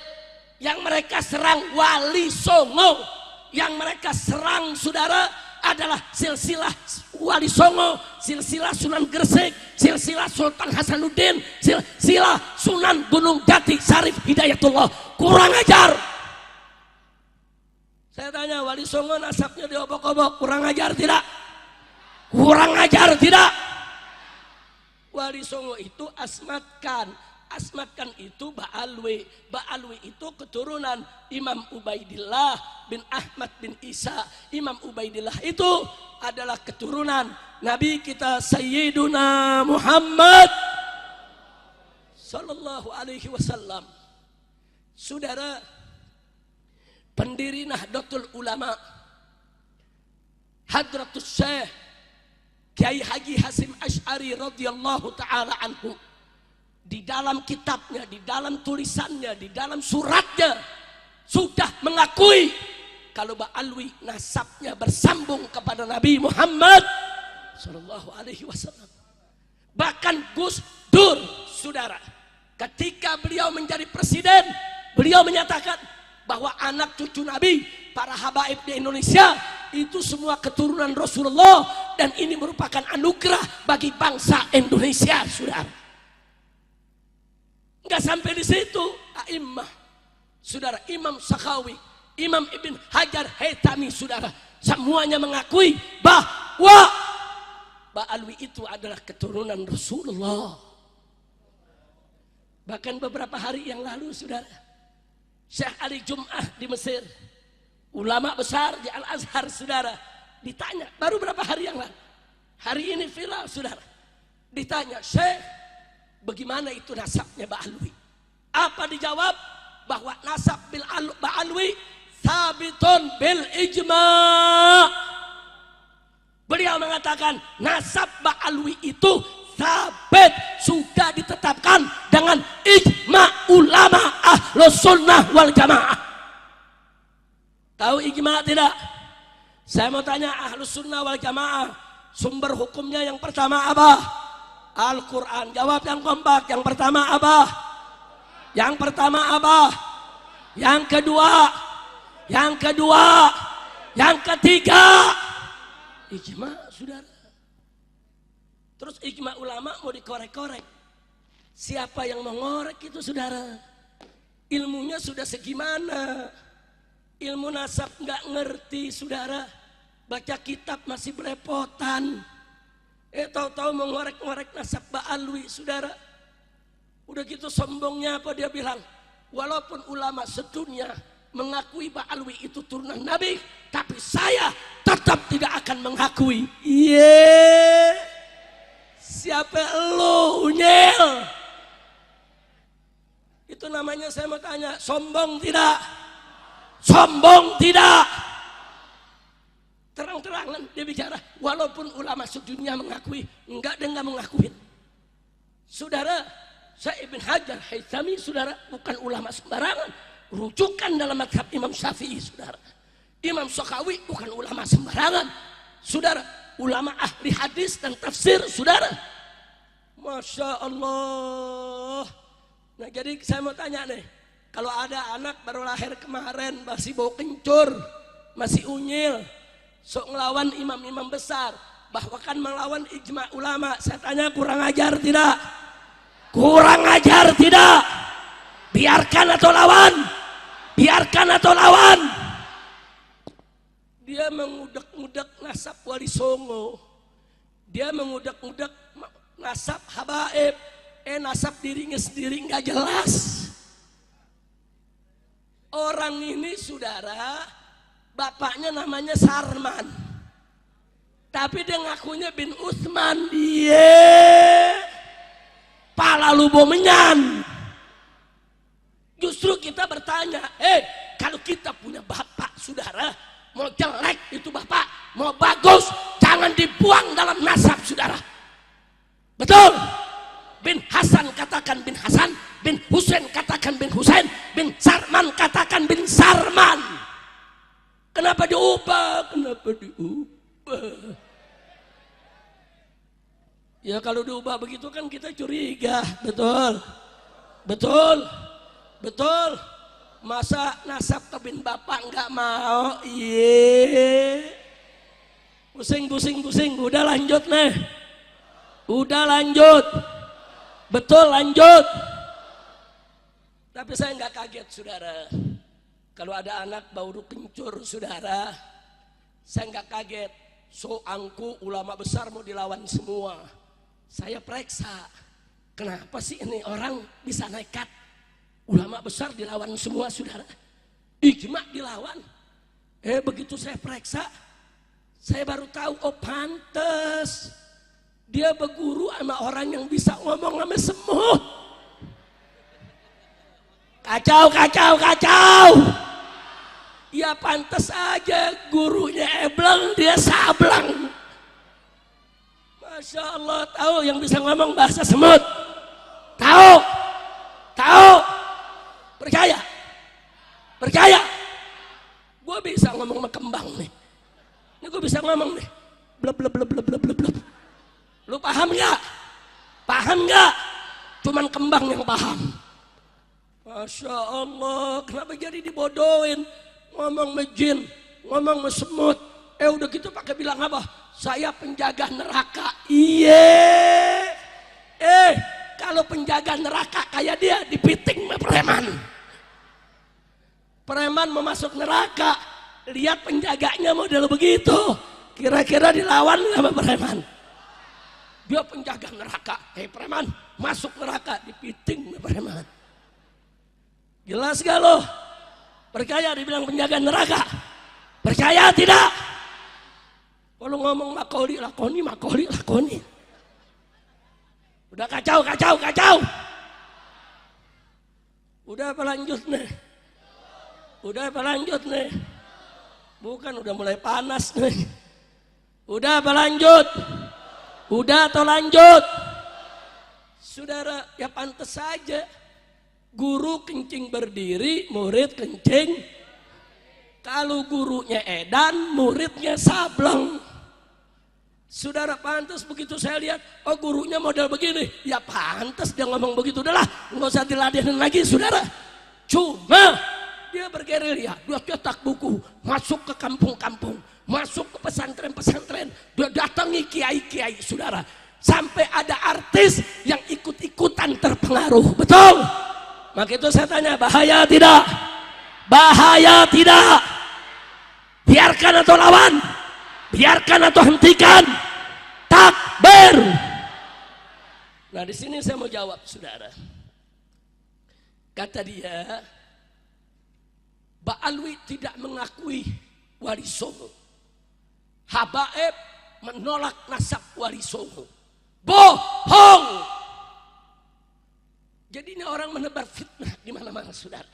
yang mereka serang Wali Songo, yang mereka serang saudara adalah silsilah Wali Songo, silsilah Sunan Gresik, silsilah Sultan Hasanuddin, silsilah Sunan Gunung Jati Syarif Hidayatullah. Kurang ajar. Saya tanya, Wali Songo nasabnya diobok-obok, kurang ajar tidak? Kurang ajar tidak? Wali Songo itu Asmat Khan. Asmat Khan itu Ba'alwi. Ba'alwi itu keturunan Imam Ubaidillah bin Ahmad bin Isa. Imam Ubaidillah itu adalah keturunan Nabi kita Sayyiduna Muhammad sallallahu alaihi wasallam. Saudara, pendiri Nahdlatul Ulama Hadratus Syekh Kiai Haji Hasyim Asy'ari radhiyallahu taala anhu, di dalam kitabnya, di dalam tulisannya, di dalam suratnya sudah mengakui kalau Ba'alwi nasabnya bersambung kepada Nabi Muhammad sallallahu alaihi wasallam. Bahkan Gus Dur saudara, ketika beliau menjadi presiden, beliau menyatakan bahwa anak cucu Nabi, para habaib di Indonesia itu semua keturunan Rasulullah, dan ini merupakan anugerah bagi bangsa Indonesia saudara. Enggak sampai di situ, a'immah saudara, Imam Sakhawi, Imam Ibn Hajar Haytami saudara, semuanya mengakui bahwa Ba'alwi itu adalah keturunan Rasulullah. Bahkan beberapa hari yang lalu saudara, Syekh Ali Jum'ah di Mesir, ulama besar di Al-Azhar saudara, ditanya baru berapa hari yang lalu, hari ini viral saudara, ditanya, Syekh, bagaimana itu nasabnya Ba'alwi? Apa dijawab? Bahwa nasab Ba'alwi sabitun bil ijma'. Beliau mengatakan nasab Ba'alwi itu sabit, sudah ditetapkan dengan ijma' ulama Ahlus Sunnah wal Jamaah. Tahu ijma' tidak? Saya mau tanya Ahlus Sunnah wal Jamaah, Sumber hukumnya yang pertama apa? Al-Quran. Jawab yang kompak. Yang pertama apa? Yang pertama apa? Yang kedua? Yang kedua? Yang ketiga? Ijma, saudara. Terus ijma ulama mau dikorek-korek. Siapa yang mengorek itu, saudara? Ilmunya sudah segimana? Ilmu nasab nggak ngerti, saudara. Baca kitab masih belepotan. Tahu-tahu mengorek-ngorek nasab Ba'alwi, saudara. Udah gitu sombongnya apa dia bilang? Walaupun ulama sedunia mengakui Ba'alwi itu turunan Nabi, tapi saya tetap tidak akan mengakui. Iya. Siapa lo, unyel? Itu namanya, saya mau tanya, sombong tidak? Sombong tidak? Terang-terangan dia bicara, walaupun ulama sedunia mengakui, enggak, dia enggak mengakui. Saudara, saya Ibn Hajar Haythami, saudara, bukan ulama sembarangan. Rujukan dalam mazhab Imam Syafi'i, saudara. Imam Sakhawi bukan ulama sembarangan, saudara. Ulama ahli hadis dan tafsir, saudara. Masya Allah. Nah, jadi saya mau tanya nih, kalau ada anak baru lahir kemarin, masih bau kencur, masih unyil, sok ngelawan imam-imam besar, bahkan melawan ijma ulama, saya tanya, kurang ajar tidak? Kurang ajar tidak? Biarkan atau lawan? Biarkan atau lawan? Dia mengudak-udak nasab Wali Songo, dia mengudak-udak nasab habaib, nasab dirinya sendiri nggak jelas. Orang ini, saudara, bapaknya namanya Sarman, tapi dia ngakunya bin Utsman. Dia pala lubo menyan. Justru kita bertanya, kalau kita punya bapak, saudara, mau jelek itu bapak, mau bagus, jangan dibuang dalam nasab, saudara. Betul? Bin Hasan katakan bin Hasan, bin Husain katakan bin Husain, bin Sarman katakan bin Sarman. Kenapa diubah? Kenapa diubah? Ya kalau diubah begitu kan kita curiga, betul? Betul? Betul? Masa nasab ke bin bapak nggak mau? Iya. Pusing, udah lanjut nih. Udah lanjut. Betul, lanjut. Tapi saya nggak kaget, saudara. Kalau ada anak baru kencur, saudara, saya nggak kaget. Soangku ulama besar mau dilawan semua. Saya periksa, kenapa sih ini orang bisa nekat? Ulama besar dilawan semua, saudara. Ijma dilawan. Begitu saya periksa, saya baru tahu, oh pantes dia berguru sama orang yang bisa ngomong sama semut. Kacau. Ya pantas aja gurunya ebleng, dia sableng. Masya Allah, tahu yang bisa ngomong bahasa semut. Tahu. Percaya. Gue bisa ngomong sama kembang nih. Ini gue bisa ngomong nih. Bleb. Lu paham nggak? Cuman kembang yang paham. Masya Allah, kenapa jadi dibodohin? Ngomong mejin, ngomong semut. Udah gitu pakai bilang apa? Saya penjaga neraka. Iya. Kalau penjaga neraka kayak dia dipiting sama preman. Preman mau masuk neraka, lihat penjaganya model begitu. Kira-kira dilawan sama preman? Dia penjaga neraka. Preman masuk neraka, dipiting sama preman. Jelas gak lo? Percaya dibilang penjaga neraka? Percaya tidak? Kalau ngomong makoli, lakoni. Udah kacau. Udah apa lanjut nih? Bukan, udah mulai panas nih. Udah apa lanjut? Udah atau lanjut? Saudara, ya pantas saja. Guru kencing berdiri, murid kencing. Kalau gurunya edan, muridnya sableng. Saudara, pantas begitu saya lihat, oh gurunya model begini, ya pantas dia ngomong begitu, udahlah nggak usah diladenin lagi saudara. Cuma dia bergerilya, dia cetak buku, masuk ke kampung-kampung, masuk ke pesantren-pesantren, dia datangi kiai-kiai saudara, sampai ada artis yang ikut-ikutan terpengaruh, betul? Maka itu saya tanya, bahaya tidak? Bahaya tidak? Biarkan atau lawan? Biarkan atau hentikan? Takbir. Nah di sini saya mau jawab saudara. Kata dia, Ba'alwi tidak mengakui Wali Songo. Habaib menolak nasab Wali Songo. Bohong. Jadi ini orang menebar fitnah di mana-mana saudara.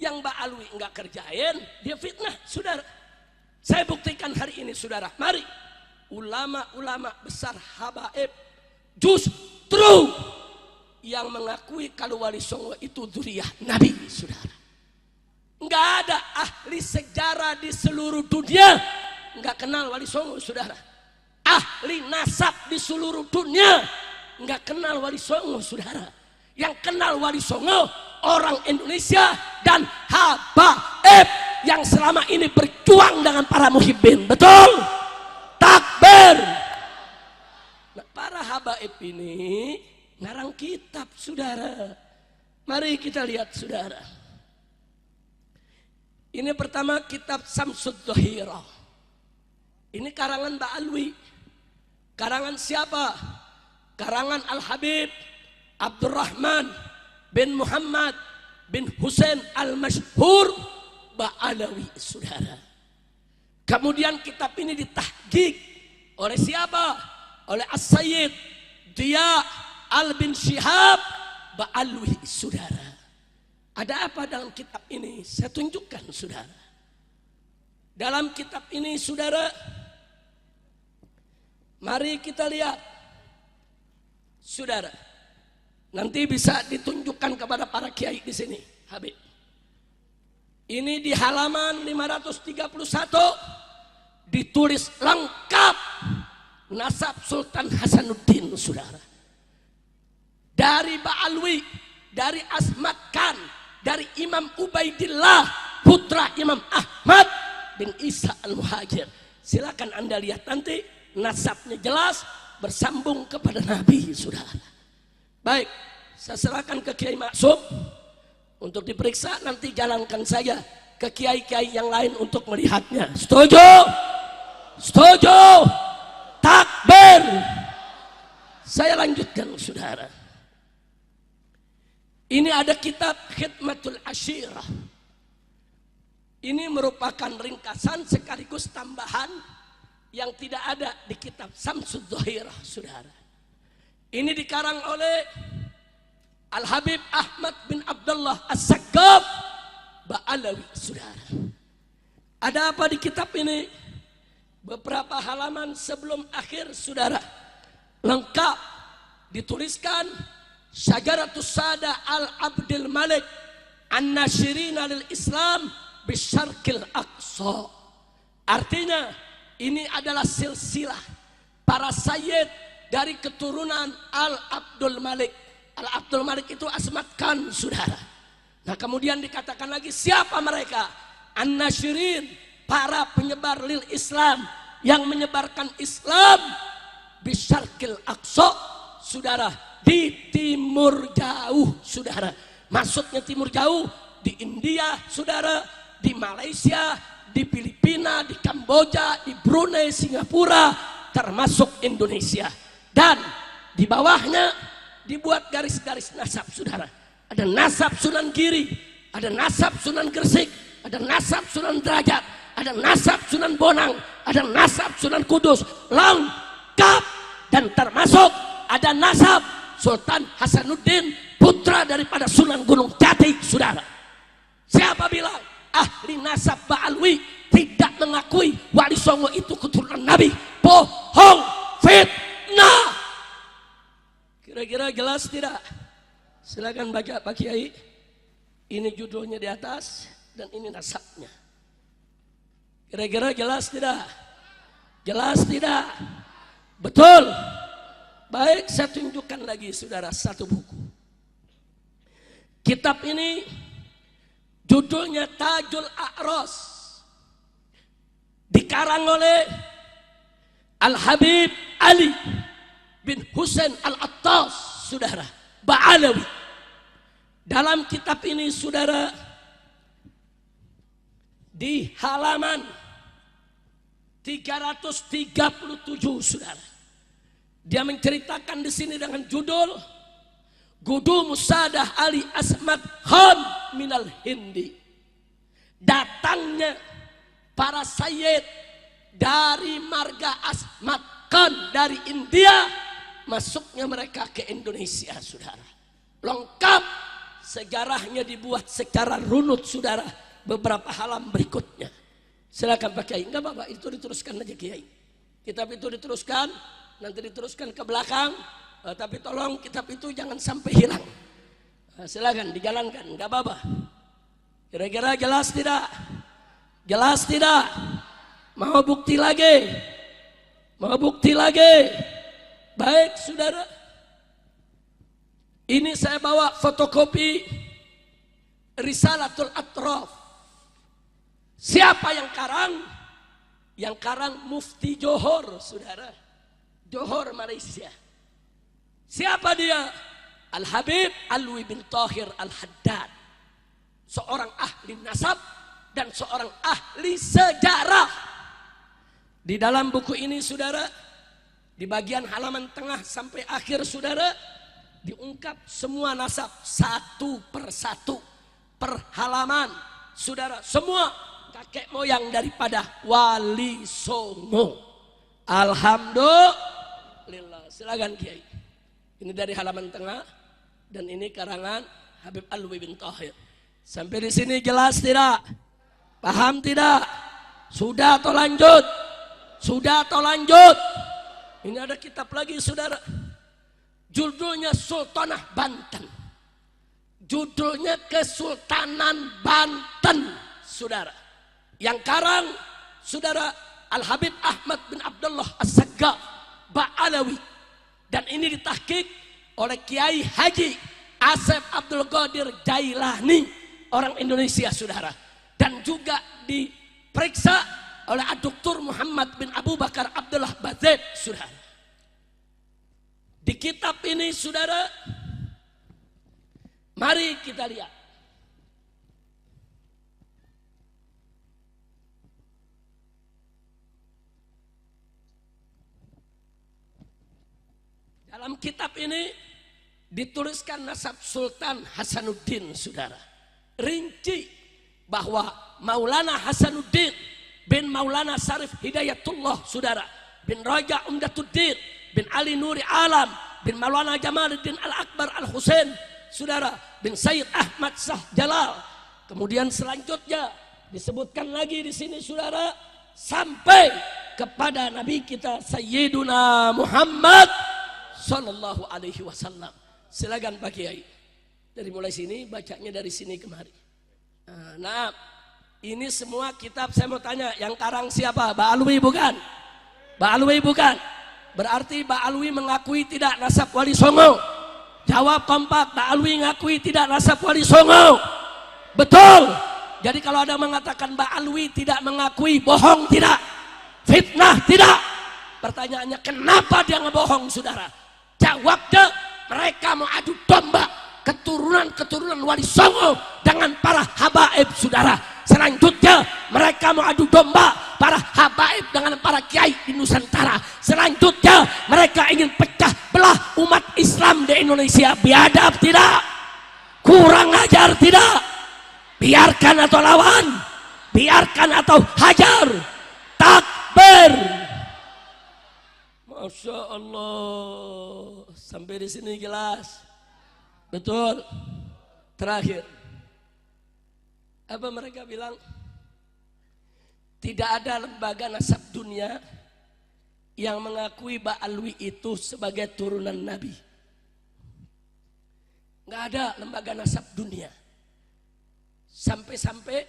Yang Ba'alwi enggak kerjain, dia fitnah saudara. Saya buktikan hari ini saudara. Mari ulama-ulama besar habaib justru yang mengakui kalau Wali Songo itu dzurriyyah Nabi saudara. Enggak ada ahli sejarah di seluruh dunia enggak kenal Wali Songo saudara. Ahli nasab di seluruh dunia enggak kenal Wali Songo saudara. Yang kenal Wali Songo orang Indonesia dan habaib yang selama ini berjuang dengan para muhibbin, betul? Takbir. Nah, para habaib ini ngarang kitab saudara. Mari kita lihat saudara. Ini pertama kitab Samsud Dhahirah. Ini karangan Ba'alwi. Karangan siapa? Karangan Al-Habib Abdurrahman bin Muhammad bin Husain Al-Mashhur Ba'alawi saudara. Kemudian kitab ini ditahqiq oleh siapa? Oleh As-Sayyid Diya Al-Bin Syihab Ba'alwi saudara. Ada apa dalam kitab ini? Saya tunjukkan saudara. Dalam kitab ini saudara, mari kita lihat saudara. Nanti bisa ditunjukkan kepada para kiai di sini, Habib. Ini di halaman 531 ditulis lengkap nasab Sultan Hasanuddin saudara. Dari Ba'alwi, dari Asmat Khan, dari Imam Ubaidillah putra Imam Ahmad bin Isa Al-Muhajir. Silakan Anda lihat nanti nasabnya jelas bersambung kepada Nabi saudara. Baik, saya serahkan ke Kiai Maksum untuk diperiksa, nanti jalankan saja ke kiai-kiai yang lain untuk melihatnya. Setuju? Setuju? Takbir. Saya lanjutkan saudara. Ini ada kitab Khidmatul Ashirah. Ini merupakan ringkasan sekaligus tambahan yang tidak ada di kitab Samsud Dhahirah saudara. Ini dikarang oleh Al-Habib Ahmad bin Abdullah As-Saqqaf Ba'alawi saudara. Ada apa di kitab ini? Beberapa halaman sebelum akhir saudara, lengkap dituliskan Syajaratus Sada Al-Abdil Malik An-Nashirina lil Islam Bisyarqil Aqsa. Artinya ini adalah silsilah para sayyid dari keturunan Al-Abdul Malik. Al-Abdul Malik itu Asmat Khan saudara. Nah kemudian dikatakan lagi siapa mereka? An-Nashirin, para penyebar lil Islam yang menyebarkan Islam Bisyarqil Aqsa saudara, di timur jauh saudara. Maksudnya timur jauh di India saudara, di Malaysia, di Filipina, di Kamboja, di Brunei, Singapura, termasuk Indonesia. Dan di bawahnya dibuat garis-garis nasab saudara. Ada nasab Sunan Giri, ada nasab Sunan Gresik, ada nasab Sunan Derajat, ada nasab Sunan Bonang, ada nasab Sunan Kudus, lengkap. Dan termasuk ada nasab Sultan Hasanuddin putra daripada Sunan Gunung Jati saudara. Siapa bilang ahli nasab Ba'alwi tidak mengakui Wali Songo itu keturunan Nabi? Bohong, fitnah. Kira-kira jelas tidak? Silakan baca Pak Kiai. Ini judulnya di atas dan ini nasabnya. Kira-kira jelas tidak? Jelas tidak? Betul. Baik, saya tunjukkan lagi saudara satu buku. Kitab ini judulnya Tajul A'ros, dikarang oleh Al-Habib Ali bin Husain Al-Attas, saudara, Ba'alawi. Dalam kitab ini saudara, di halaman 337 saudara, dia menceritakan di sini dengan judul Gudu Musadah Ali Asmat Khan minal Hindi. Datangnya para sayyid dari marga Asmat Khan dari India, masuknya mereka ke Indonesia saudara. Lengkap sejarahnya dibuat secara runut saudara, beberapa halaman berikutnya. Silakan Pak Kiai. Enggak apa-apa, itu diteruskan aja Kiai. Kitab itu diteruskan, nanti diteruskan ke belakang, tapi tolong kitab itu jangan sampai hilang. Silakan dijalankan, enggak apa-apa. Kira-kira jelas tidak? Jelas tidak? Mau bukti lagi? Mau bukti lagi? Baik saudara, ini saya bawa fotokopi Risalatul Atraf. Siapa yang karang? Yang karang Mufti Johor saudara, Johor Malaysia. Siapa dia? Al-Habib Alwi bin Tahir Al-Haddad, seorang ahli nasab dan seorang ahli sejarah. Di dalam buku ini saudara, di bagian halaman tengah sampai akhir saudara, diungkap semua nasab satu persatu per halaman saudara, semua kakek moyang daripada Wali Songo. Alhamdulillah. Silakan Kiai. Ini dari halaman tengah dan ini karangan Habib Alwi bin Tahir. Sampai di sini jelas tidak? Paham tidak? Sudah atau lanjut? Sudah atau lanjut? Ini ada kitab lagi saudara, judulnya Sultanah Banten. Judulnya Kesultanan Banten saudara. Yang karang saudara Al-Habib Ahmad bin Abdullah As-Saggaf Ba'alawi. Dan ini ditahqiq oleh Kiai Haji Asep Abdul Qadir Jailani, orang Indonesia saudara. Dan juga diperiksa oleh Dr. Muhammad bin Abu Bakar Abdullah Bazid saudara. Di kitab ini saudara, mari kita lihat. Dalam kitab ini dituliskan nasab Sultan Hasanuddin saudara. Rinci bahwa Maulana Hasanuddin bin Maulana Sarif Hidayatullah saudara, bin Raja Umdatuddin bin Ali Nuri Alam bin Maulana Jamaluddin Al-Akbar Al-Husain saudara, bin Sayyid Ahmad Shah Jalal. Kemudian selanjutnya disebutkan lagi di sini saudara, sampai kepada Nabi kita Sayyiduna Muhammad Sallallahu Alaihi Wasallam. Silakan Pak Kiai. Dari mulai sini, bacanya dari sini kemari. Nah, ini semua kitab saya mau tanya, yang karang siapa? Ba'alwi bukan? Ba'alwi bukan? Berarti Ba'alwi mengakui tidak nasab Wali Songo. Jawab kompak, Ba'alwi mengakui tidak nasab Wali Songo. Betul. Jadi kalau ada mengatakan Ba'alwi tidak mengakui, bohong tidak? Fitnah tidak? Pertanyaannya, kenapa dia ngebohong saudara? Jawabnya, mereka mau adu domba keturunan Wali Songo dengan para habaib saudara. Selanjutnya mereka mau adu domba para habaib dengan para kiai di Nusantara. Selanjutnya mereka ingin pecah belah umat Islam di Indonesia. Biadab tidak? Kurang ajar tidak? Biarkan atau lawan? Biarkan atau hajar? Takbir. Masya Allah. Sampai di sini jelas. Betul. Terakhir, apa mereka bilang? Tidak ada lembaga nasab dunia yang mengakui Ba'alwi itu sebagai turunan Nabi. Nggak ada lembaga nasab dunia. Sampai-sampai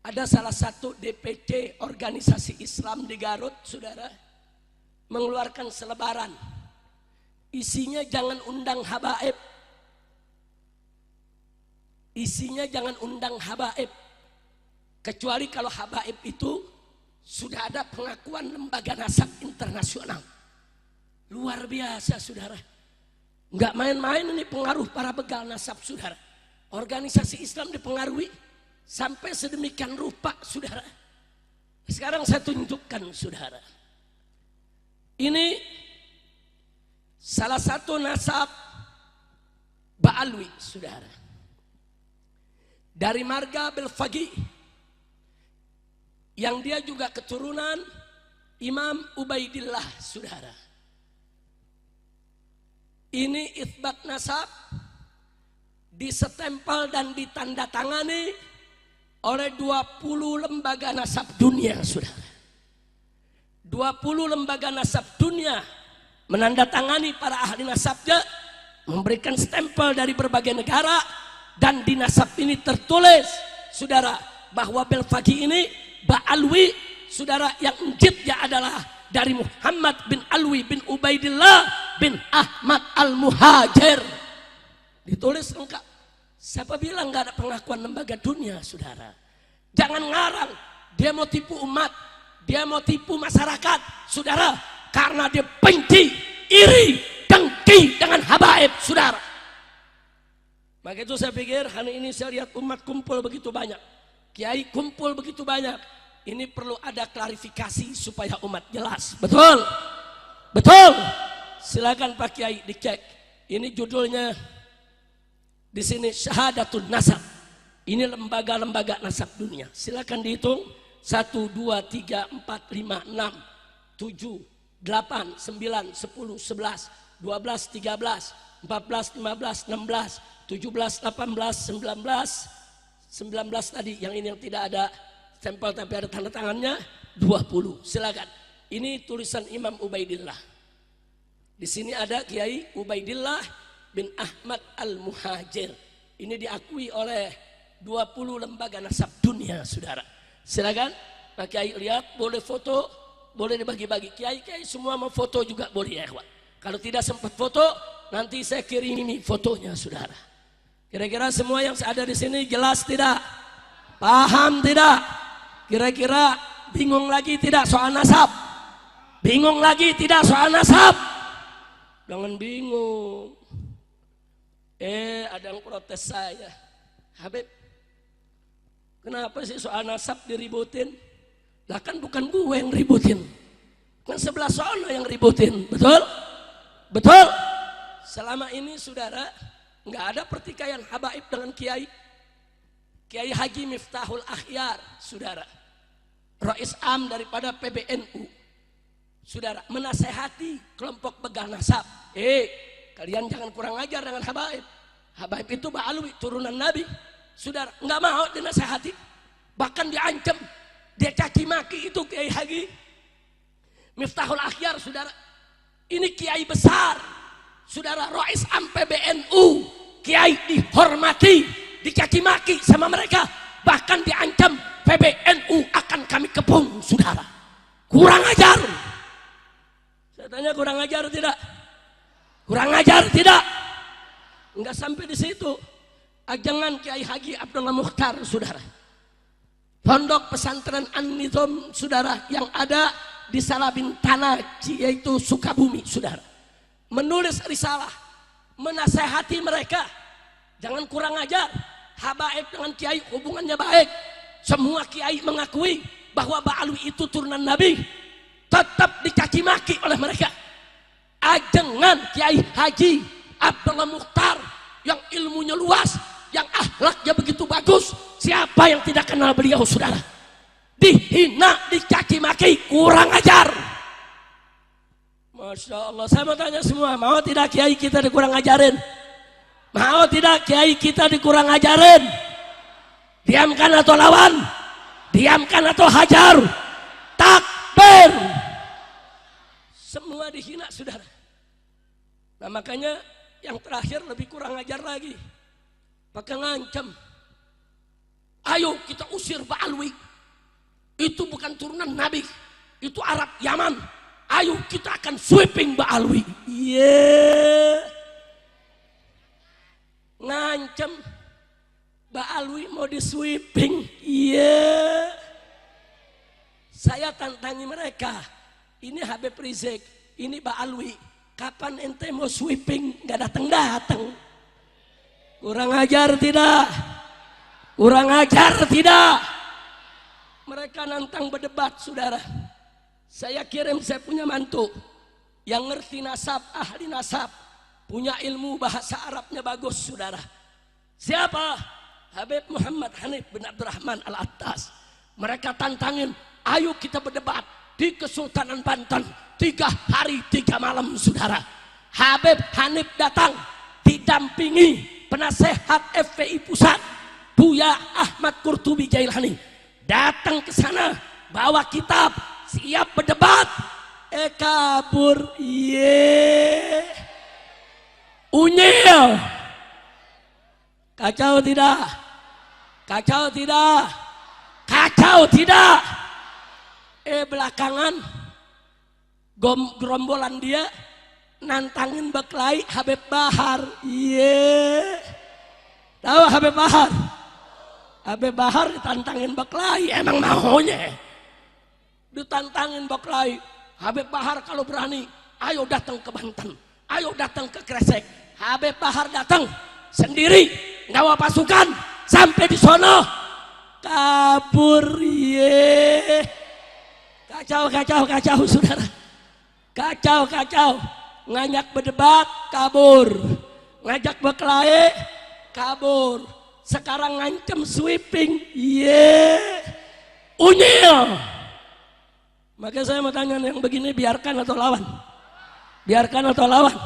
ada salah satu DPC organisasi Islam di Garut, saudara, mengeluarkan selebaran. Isinya jangan undang habaib. Isinya jangan undang habaib. Kecuali kalau habaib itu sudah ada pengakuan lembaga nasab internasional. Luar biasa saudara. Enggak main-main ini pengaruh para begal nasab saudara. Organisasi Islam dipengaruhi sampai sedemikian rupa saudara. Sekarang saya tunjukkan saudara. Ini salah satu nasab Ba'alwi saudara. Dari marga Belfagi. Yang dia juga keturunan Imam Ubaidillah saudara. Ini itsbat nasab disetempel dan ditandatangani oleh 20 lembaga nasab dunia saudara. 20 lembaga nasab dunia menandatangani para ahli nasabnya, memberikan stempel dari berbagai negara, dan di nasab ini tertulis saudara bahwa Belfagi ini Ba'alwi saudara, yang njitnya adalah dari Muhammad bin Alwi bin Ubaidillah bin Ahmad al-Muhajir. Ditulis lengkap. Siapa bilang gak ada pengakuan lembaga dunia saudara? Jangan ngarang. Dia mau tipu umat, dia mau tipu masyarakat saudara, karena dia benci, iri, dengki dengan habaib saudara. Maka itu saya pikir hari ini saya lihat umat kumpul begitu banyak, kiai kumpul begitu banyak. Ini perlu ada klarifikasi supaya umat jelas. Betul? Betul? Silakan Pak Kiai dicek. Ini judulnya di sini Syahadatul Nasab. Ini lembaga-lembaga nasab dunia. Silakan dihitung 1, 2, 3, 4, 5, 6, 7, 8, 9, 10, 11, 12, 13, 14, 15, 16, 17, 18, 19 tadi. Yang ini yang tidak ada stempel tapi ada tanda tangannya 20. Silakan. Ini tulisan Imam Ubaidillah. Di sini ada Kiai Ubaidillah bin Ahmad al-Muhajir. Ini diakui oleh 20 lembaga nasab dunia saudara. Silakan Pak Kiai lihat, boleh foto, boleh dibagi-bagi. Kiai-kiai semua mau foto juga boleh ya ikhwan. Kalau tidak sempat foto, nanti saya kirimi fotonya saudara. Kira-kira semua yang ada di sini jelas tidak? Paham tidak? Kira-kira bingung lagi tidak soal nasab? Bingung lagi tidak soal nasab? Jangan bingung. Ada yang protes saya. Habib, kenapa sih soal nasab diributin? Lah kan bukan gue yang ributin. Kan sebelah sana yang ributin. Betul? Betul? Selama ini saudara, nggak ada pertikaian habaib dengan kiai. Kiai Haji Miftahul Akhyar saudara, Rais Am daripada PBNU saudara, menasehati kelompok begal nasab. Kalian jangan kurang ajar dengan habaib. Habaib itu Ba'alwi, turunan Nabi saudara. Nggak mau dinasehati, bahkan diancam, dia caci maki itu Kiai Haji Miftahul Akhyar saudara. Ini kiai besar saudara, Rais Am PBNU, kiai dihormati, dicaci maki sama mereka, bahkan diancam PBNU akan kami kepung saudara. Kurang ajar. Saya tanya kurang ajar tidak? Kurang ajar tidak? Enggak sampai di situ. Ajangan Kiai Haji Abdullah Mukhtar saudara, pondok pesantren An-Nizam saudara, yang ada di Salabintana yaitu Sukabumi saudara, menulis risalah menasehati mereka, jangan kurang ajar. Habaib dengan kiai hubungannya baik. Semua kiai mengakui bahwa Ba'alwi itu turunan Nabi, tetap dicaci maki oleh mereka. Ajengan Kiai Haji Abdullah Mukhtar yang ilmunya luas, yang akhlaknya begitu bagus, siapa yang tidak kenal beliau saudara? Dihina, dicaci maki, kurang ajar. Masya Allah. Saya mau tanya semua, mau tidak kiai kita dikurang ajarin? Mau tidak kiai kita dikurang ajarin? Diamkan atau lawan? Diamkan atau hajar? Takbir. Semua dihina saudara. Nah makanya yang terakhir lebih kurang ajar lagi, pakai ngancam. Ayo kita usir Ba'alwi, itu bukan turunan Nabi, itu Arab Yaman, Ayo kita akan sweeping Mbak Alwi. Iya. Ngancem Mbak Alwi mau di sweeping. Iya. Saya tantangi mereka. Ini Habib Rizik, ini Mbak Alwi. Kapan ente mau sweeping? Gak datang-datang. Kurang ajar tidak? Kurang ajar tidak? Mereka nantang berdebat, saudara. Saya punya mantu yang ngerti nasab, ahli nasab, punya ilmu bahasa Arabnya bagus, saudara. Siapa? Habib Muhammad Hanif bin Abdurrahman Al-Attas. Mereka tantangin, ayo kita berdebat di Kesultanan Banten 3 hari 3 malam, saudara. Habib Hanif datang didampingi penasehat FPI Pusat Buya Ahmad Qurtubi Jailani. Datang ke sana bawa kitab, siap berdebat. Kabur. Ye. Unyil. Kacau tidak? Kacau tidak? Kacau tidak? Belakangan gerombolan dia nantangin Baklai Habib Bahar. Ye. Tahu Habib Bahar? Habib Bahar ditantangin Baklai, emang maunya. Ditantangin Baklai. Habib Bahar kalau berani, ayo datang ke Banten, ayo datang ke Kresek. Habib Bahar datang sendiri, ngawa pasukan sampai di sono, kabur. Ye. Kacau, saudara. Kacau. Ngajak berdebat, kabur. Ngajak Baklai, kabur. Sekarang ngancem sweeping. Ye. Unyil. Maka saya mau tanya yang begini, biarkan atau lawan? Biarkan atau lawan?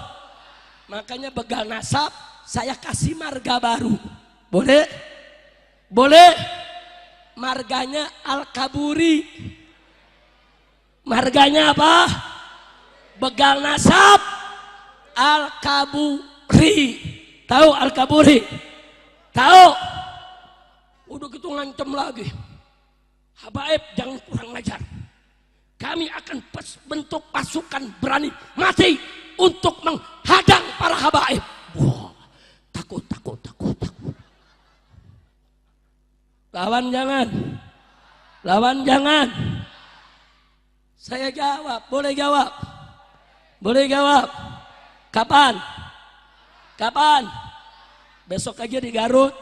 Makanya begal nasab saya kasih marga baru. Boleh? Boleh? Marganya Al-Kaburi. Marganya apa? Begal nasab Al-Kaburi. Tahu Al-Kaburi? Tahu? Udah gitu ngancem lagi. Habaib jangan kurang ngajar. Kami akan bentuk pasukan berani mati untuk menghadang para habaib. Wah, takut. Lawan jangan. Lawan jangan. Saya jawab, boleh jawab. Boleh jawab. Kapan? Kapan? Besok aja di Garut.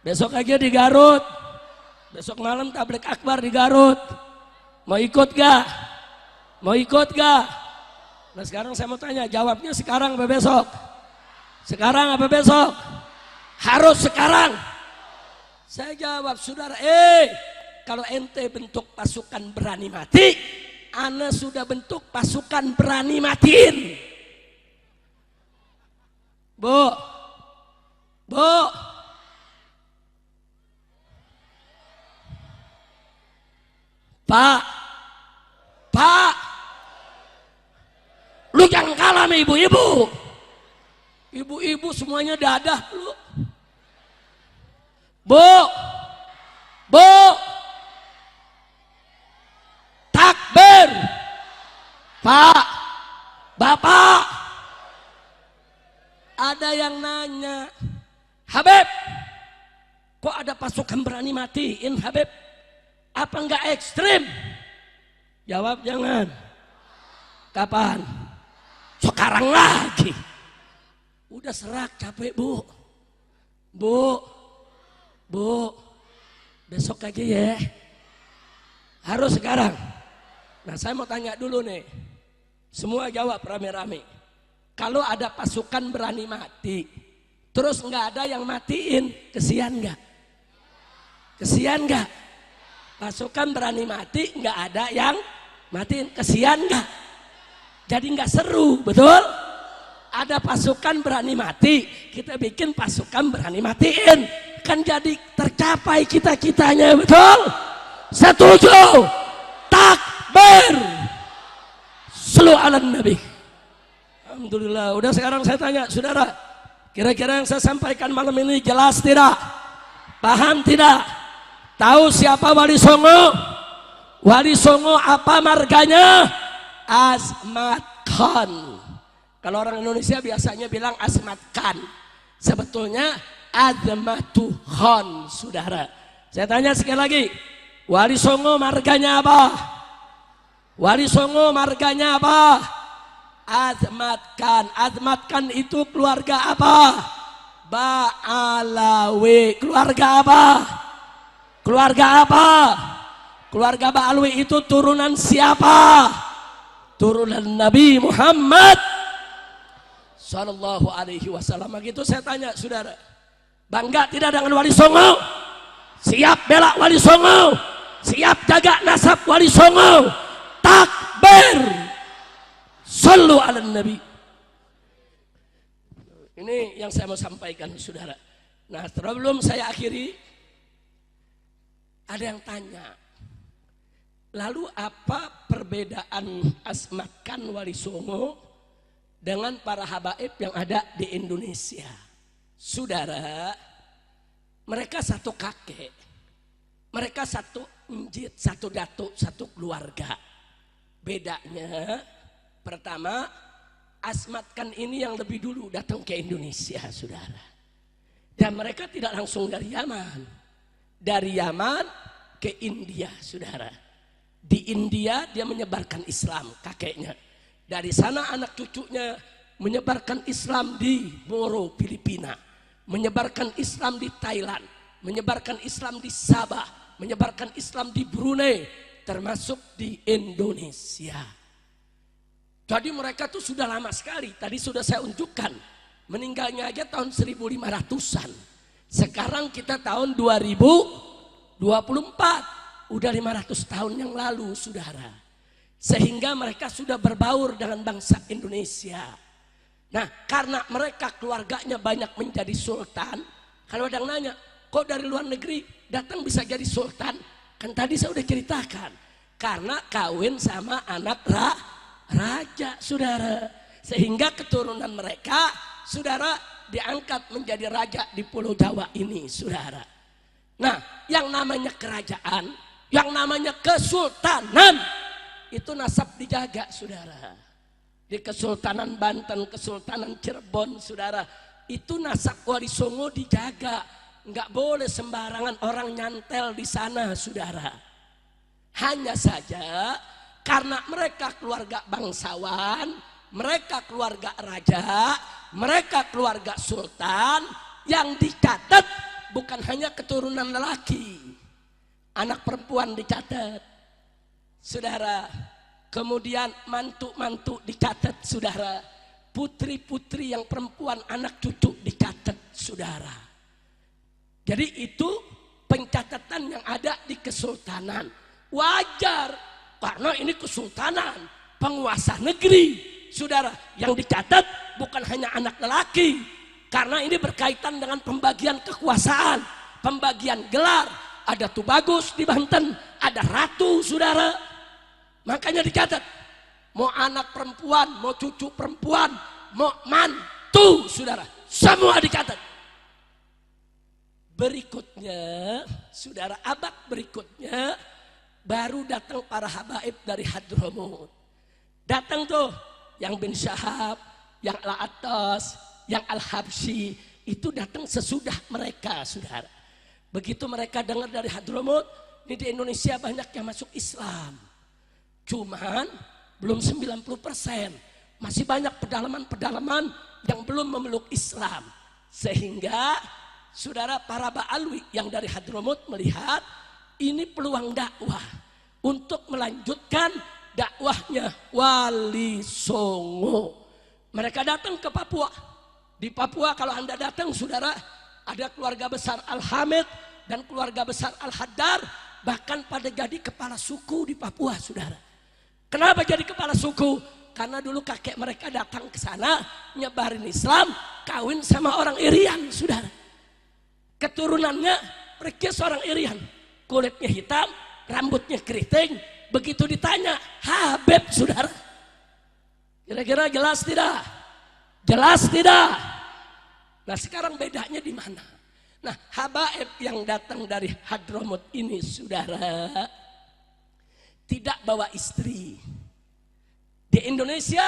Besok aja di Garut. Besok malam tablik akbar di Garut. Mau ikut gak? Mau ikut gak? Nah sekarang saya mau tanya, jawabnya sekarang apa besok? Sekarang apa besok? Harus sekarang. Saya jawab, saudara, kalau ente bentuk pasukan berani mati, ana sudah bentuk pasukan berani matiin. Bu, Pak, lu jangan kalah sama ibu-ibu. Ibu-ibu semuanya dadah lu. Bu, takbir. Pak, Bapak, ada yang nanya, Habib, kok ada pasukan berani matiin, Habib? Apa enggak ekstrim? Jawab jangan. Kapan? Sekarang lagi. Udah serak, capek bu. Besok aja ya. Harus sekarang. Nah saya mau tanya dulu nih. Semua jawab rame-rame. Kalau ada pasukan berani mati, terus nggak ada yang matiin, kesian nggak? Kesian nggak? Pasukan berani mati, nggak ada yang matiin, kesian nggak? Jadi nggak seru, betul? Ada pasukan berani mati, kita bikin pasukan berani matiin, kan jadi tercapai cita-citanya, betul? Setuju? Takbir! Shallu ala Nabi. Alhamdulillah. Udah sekarang saya tanya, saudara, kira-kira yang saya sampaikan malam ini jelas tidak? Paham tidak? Tahu siapa Wali Songo? Wali Songo apa marganya? Azmat Khan. Kalau orang Indonesia biasanya bilang Azmat Khan. Sebetulnya Azmatu Khan, saudara. Saya tanya sekali lagi, Wali Songo marganya apa? Wali Songo marganya apa? Azmat Khan. Azmat Khan itu keluarga apa? Ba'alawi. Keluarga apa? Keluarga apa? Keluarga Ba'alawi itu turunan siapa? Turunan Nabi Muhammad Sallallahu Alaihi Wasallam. Begitu saya tanya, saudara, bangga tidak dengan Wali Songo? Siap bela Wali Songo? Siap jaga nasab Wali Songo? Takbir! Sallu ala Nabi. Ini yang saya mau sampaikan, saudara. Nah, sebelum saya akhiri, ada yang tanya, lalu apa perbedaan Azmat Khan Wali Songo dengan para habaib yang ada di Indonesia? Saudara, mereka satu kakek, mereka satu njit, satu datuk, satu keluarga. Bedanya, pertama, Azmat Khan ini yang lebih dulu datang ke Indonesia, saudara. Dan mereka tidak langsung dari Yaman. Dari Yaman ke India, saudara. Di India dia menyebarkan Islam, kakeknya. Dari sana anak cucunya menyebarkan Islam di Moro, Filipina. Menyebarkan Islam di Thailand. Menyebarkan Islam di Sabah. Menyebarkan Islam di Brunei. Termasuk di Indonesia. Jadi mereka tuh sudah lama sekali. Tadi sudah saya unjukkan. Meninggalnya aja tahun 1500-an. Sekarang kita tahun 2024. Udah 500 tahun yang lalu, saudara. Sehingga mereka sudah berbaur dengan bangsa Indonesia. Nah, karena mereka keluarganya banyak menjadi sultan. Kalau ada yang nanya, kok dari luar negeri datang bisa jadi sultan? Kan tadi saya udah ceritakan. Karena kawin sama anak raja, saudara. Sehingga keturunan mereka, saudara, diangkat menjadi raja di Pulau Jawa ini, saudara. Nah, yang namanya kerajaan, yang namanya kesultanan, itu nasab dijaga, saudara. Di Kesultanan Banten, Kesultanan Cirebon, saudara, itu nasab Wali Songo dijaga. Nggak boleh sembarangan orang nyantel di sana, saudara. Hanya saja karena mereka keluarga bangsawan, mereka keluarga raja, mereka keluarga sultan, yang dicatat bukan hanya keturunan lelaki, anak perempuan dicatat, saudara. Kemudian mantu-mantu dicatat, saudara. Putri-putri yang perempuan, anak cucu dicatat, saudara. Jadi itu pencatatan yang ada di kesultanan. Wajar, karena ini kesultanan, penguasa negeri, saudara. Yang dicatat bukan hanya anak lelaki, karena ini berkaitan dengan pembagian kekuasaan, pembagian gelar. Ada Tubagus di Banten, ada ratu, saudara. Makanya dicatat, mau anak perempuan, mau cucu perempuan, mau mantu, saudara, semua dicatat. Berikutnya, saudara, abad berikutnya baru datang para habaib dari Hadramut. Datang tuh yang bin Syahab, yang Al-Attas, yang Al-Habsyi, itu datang sesudah mereka, saudara. Begitu mereka dengar dari Hadramut, ini di Indonesia banyak yang masuk Islam. Cuman belum 90%. Masih banyak pedalaman-pedalaman yang belum memeluk Islam. Sehingga saudara, para Ba'alwi yang dari Hadramut melihat ini peluang dakwah untuk melanjutkan dakwahnya Wali Songo. Mereka datang ke Papua. Di Papua kalau Anda datang, saudara, ada keluarga besar Al-Hamid dan keluarga besar Al-Haddar, bahkan pada jadi kepala suku di Papua, saudara. Kenapa jadi kepala suku? Karena dulu kakek mereka datang ke sana, nyebarin Islam, kawin sama orang Irian, saudara. Keturunannya mereka seorang Irian, kulitnya hitam, rambutnya keriting. Begitu ditanya, Habib, saudara. Kira-kira jelas tidak? Jelas tidak? Nah, sekarang bedanya di mana? Nah, habaib yang datang dari Hadramut ini, saudara, tidak bawa istri, Di Indonesia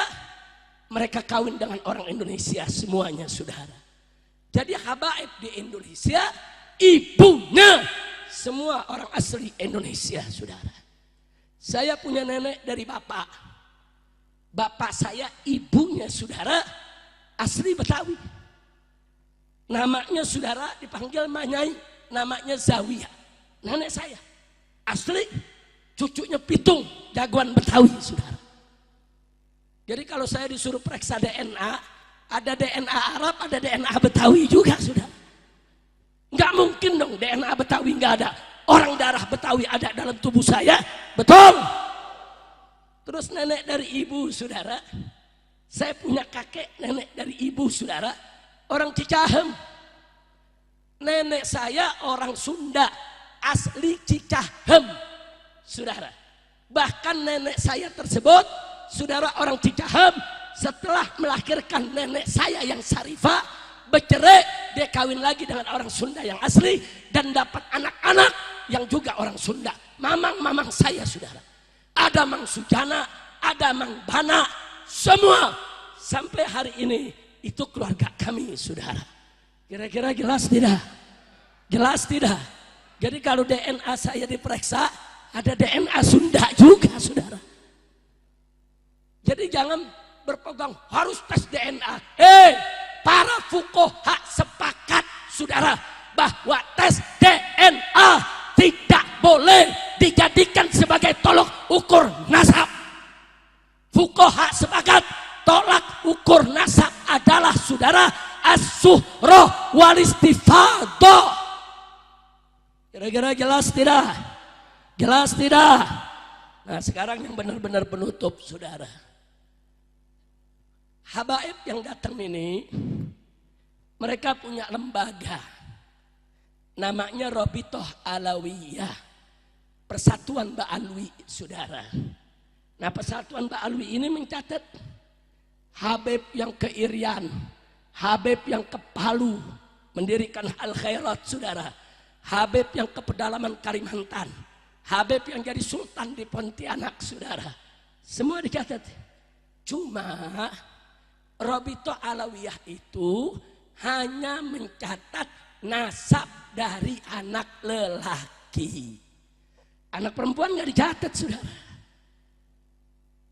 mereka kawin dengan orang Indonesia semuanya, saudara. Jadi habaib di Indonesia ibunya semua orang asli Indonesia, saudara. Saya punya nenek dari bapak. Bapak saya ibunya, saudara, asli Betawi. Namanya, saudara, dipanggil Manyai, namanya Zawiyah. Nenek saya asli, cucunya Pitung, jagoan Betawi, saudara. Jadi kalau saya disuruh periksa DNA, ada DNA Arab, ada DNA Betawi juga, saudara. Nggak mungkin dong DNA Betawi nggak ada. Orang darah Betawi ada dalam tubuh saya, betul. Terus nenek dari ibu, saudara. Saya punya kakek nenek dari ibu, saudara, orang Cicahem. Nenek saya orang Sunda, asli Cicahem, saudara. Bahkan nenek saya tersebut, saudara, orang Cicahem, setelah melahirkan nenek saya yang Sarifah, bercerai, dia kawin lagi dengan orang Sunda yang asli dan dapat anak-anak yang juga orang Sunda. Mamang-mamang saya, saudara, ada Mang Sujana, ada Mang Bana, semua sampai hari ini itu keluarga kami, saudara. Kira-kira jelas tidak? Jelas tidak? Jadi kalau DNA saya diperiksa, ada DNA Sunda juga, saudara. Jadi jangan berpegang harus tes DNA. Para fuqaha sepakat, saudara, bahwa tes DNA tidak boleh dijadikan sebagai tolok ukur nasab. Fuqaha sepakat tolak ukur nasab adalah, saudara, as-suhroh wal istifadhah. Kira-kira jelas tidak? Jelas tidak? Nah, sekarang yang benar-benar penutup, saudara. Habaib yang datang ini, mereka punya lembaga, namanya Rabithah Alawiyah, Persatuan Ba'alwi, saudara. Nah, Persatuan Ba'alwi ini mencatat Habib yang ke Irian, Habib yang ke Palu, mendirikan Al Khairat, saudara. Habib yang ke pedalaman Kalimantan, Habib yang jadi sultan di Pontianak, saudara. Semua dicatat. Cuma Rabithah Alawiyah itu hanya mencatat nasab dari anak lelaki. Anak perempuan nggak dicatat, saudara.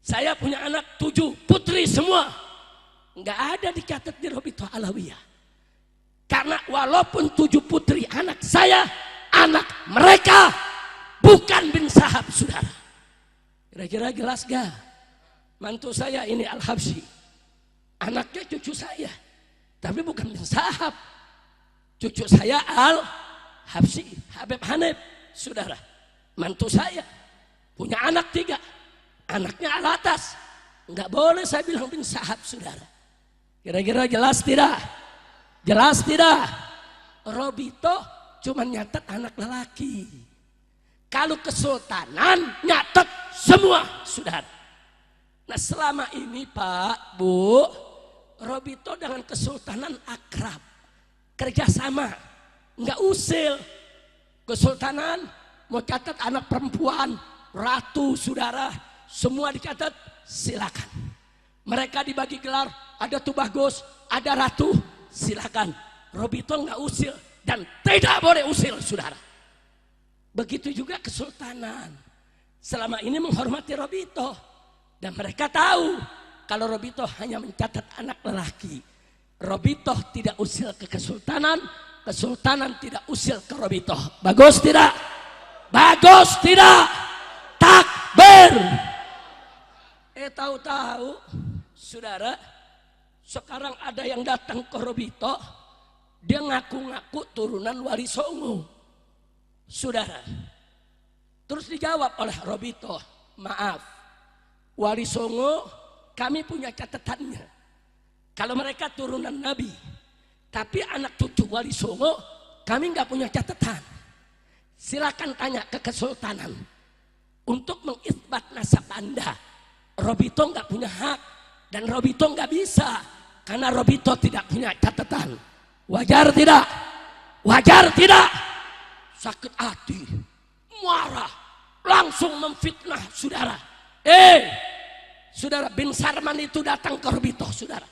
Saya punya anak 7 putri semua, nggak ada dicatat di Rabithah Alawiyah. Karena walaupun 7 putri anak saya, anak mereka bukan bin Sahab, saudara. Kira-kira jelas gak? Mantu saya ini Al-Habsyi, anaknya cucu saya, tapi bukan bin Sahab. Cucu saya Al-Habsyi, Habib Hanif, saudara. Mantu saya punya anak 3, anaknya Al-Atas. Nggak boleh saya bilang bin Sahab, saudara. Kira-kira jelas tidak? Jelas tidak? Rabithah cuma nyatet anak lelaki. Kalau kesultanan nyatet semua, saudara. Nah, selama ini Pak, Bu, Rabithah dengan kesultanan akrab, kerjasama, nggak usil. Kesultanan mau catat anak perempuan, ratu, saudara, semua dicatat, silakan. Mereka dibagi gelar, ada Tubagus, ada ratu, silakan. Rabithah nggak usil dan tidak boleh usil, saudara. Begitu juga kesultanan selama ini menghormati Rabithah, dan mereka tahu kalau Rabithah hanya mencatat anak lelaki. Rabithah tidak usil ke kesultanan, kesultanan tidak usil ke Rabithah. Bagus tidak? Bagus tidak? Takbir. Tahu-tahu, saudara, sekarang ada yang datang ke Rabithah, dia ngaku-ngaku turunan Wali Songo, saudara. Terus dijawab oleh Rabithah, maaf, Wali Songo kami punya catatannya. Kalau mereka turunan Nabi, tapi anak cucu Wali Songo kami nggak punya catatan. Silakan tanya ke kesultanan untuk mengisbat nasab Anda. Rabithah nggak punya hak dan Rabithah nggak bisa karena Rabithah tidak punya catatan. Wajar tidak? Wajar tidak? Sakit hati, marah, langsung memfitnah, saudara. saudara, bin Sarman itu datang ke Robito, saudara,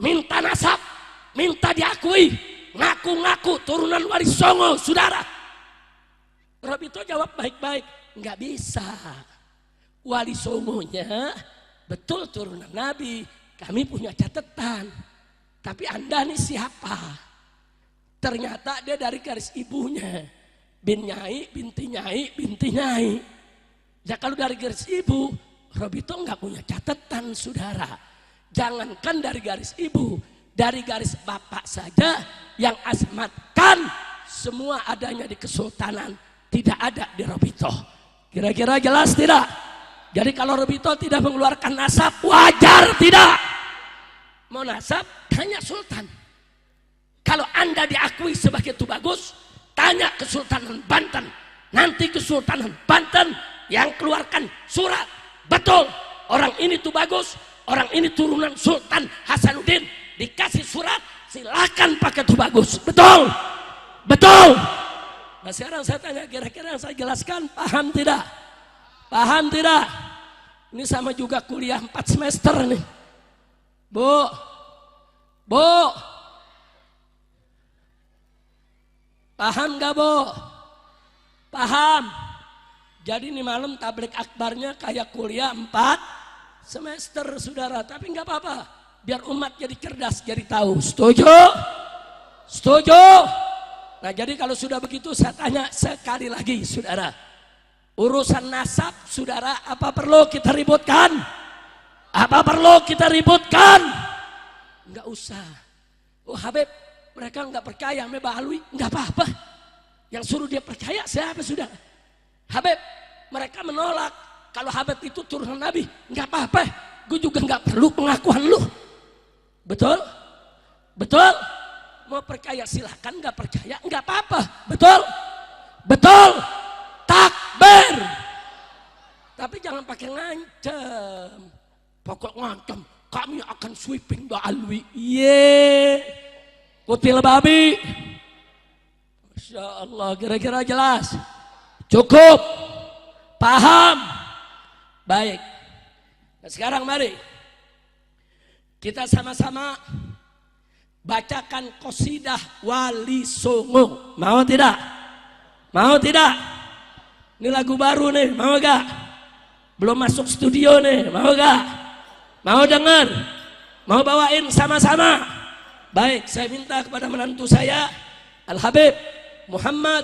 minta nasab, minta diakui, ngaku-ngaku turunan Wali Songo, saudara. Robito jawab baik-baik, nggak bisa. Wali Songonya betul turunan Nabi, kami punya catatan. Tapi Anda nih siapa? Ternyata dia dari garis ibunya. Bin Nyai, binti Nyai, binti Nyai. Ya kalau dari garis ibu, Robito nggak punya catatan, saudara. Jangankan dari garis ibu, dari garis bapak saja yang asmatkan semua adanya di kesultanan tidak ada di Robito. Kira-kira jelas tidak? Jadi kalau Robito tidak mengeluarkan nasab, wajar tidak? Mau nasab, tanya sultan. Kalau Anda diakui sebagai Tubagus, tanya Kesultanan Banten. Nanti Kesultanan Banten yang keluarkan surat. Betul, orang ini Tubagus, orang ini turunan Sultan Hasanuddin. Dikasih surat, silakan pakai Tubagus. Betul, betul. Nah sekarang saya tanya, kira-kira yang saya jelaskan paham tidak? Paham tidak? Ini sama juga kuliah 4 semester nih. Bu, paham gak Bu? Paham. Jadi ini malam tablik akbarnya kayak kuliah 4 semester, saudara. Tapi gak apa-apa, biar umat jadi cerdas, jadi tahu. Setuju? Setuju? Nah jadi kalau sudah begitu saya tanya sekali lagi, saudara. Urusan nasab, saudara, apa perlu kita ributkan? Apa perlu kita ributkan? Enggak usah. Oh Habib, mereka enggak percaya sama Mbah Alwi, enggak apa-apa. Yang suruh dia percaya siapa, saudara? Habib, mereka menolak kalau Habib itu turunan Nabi, enggak apa-apa. Gue juga enggak perlu pengakuan lu. Betul? Betul? Mau percaya silahkan, enggak percaya enggak apa-apa. Betul? Betul? Takbir. Tapi jangan pakai ngancam. Pokok ngancam, kami akan sweeping Mbah Alwi. Ye, kutil babi. Masya Allah, kira-kira jelas? Cukup? Paham? Baik. Nah, sekarang mari kita sama-sama bacakan qasidah Wali Songo. Mau tidak? Mau tidak? Ini lagu baru nih, mau gak? Belum masuk studio nih, mau gak? Mau dengar? Mau bawain sama-sama? Baik, saya minta kepada menantu saya Al-Habib Muhammad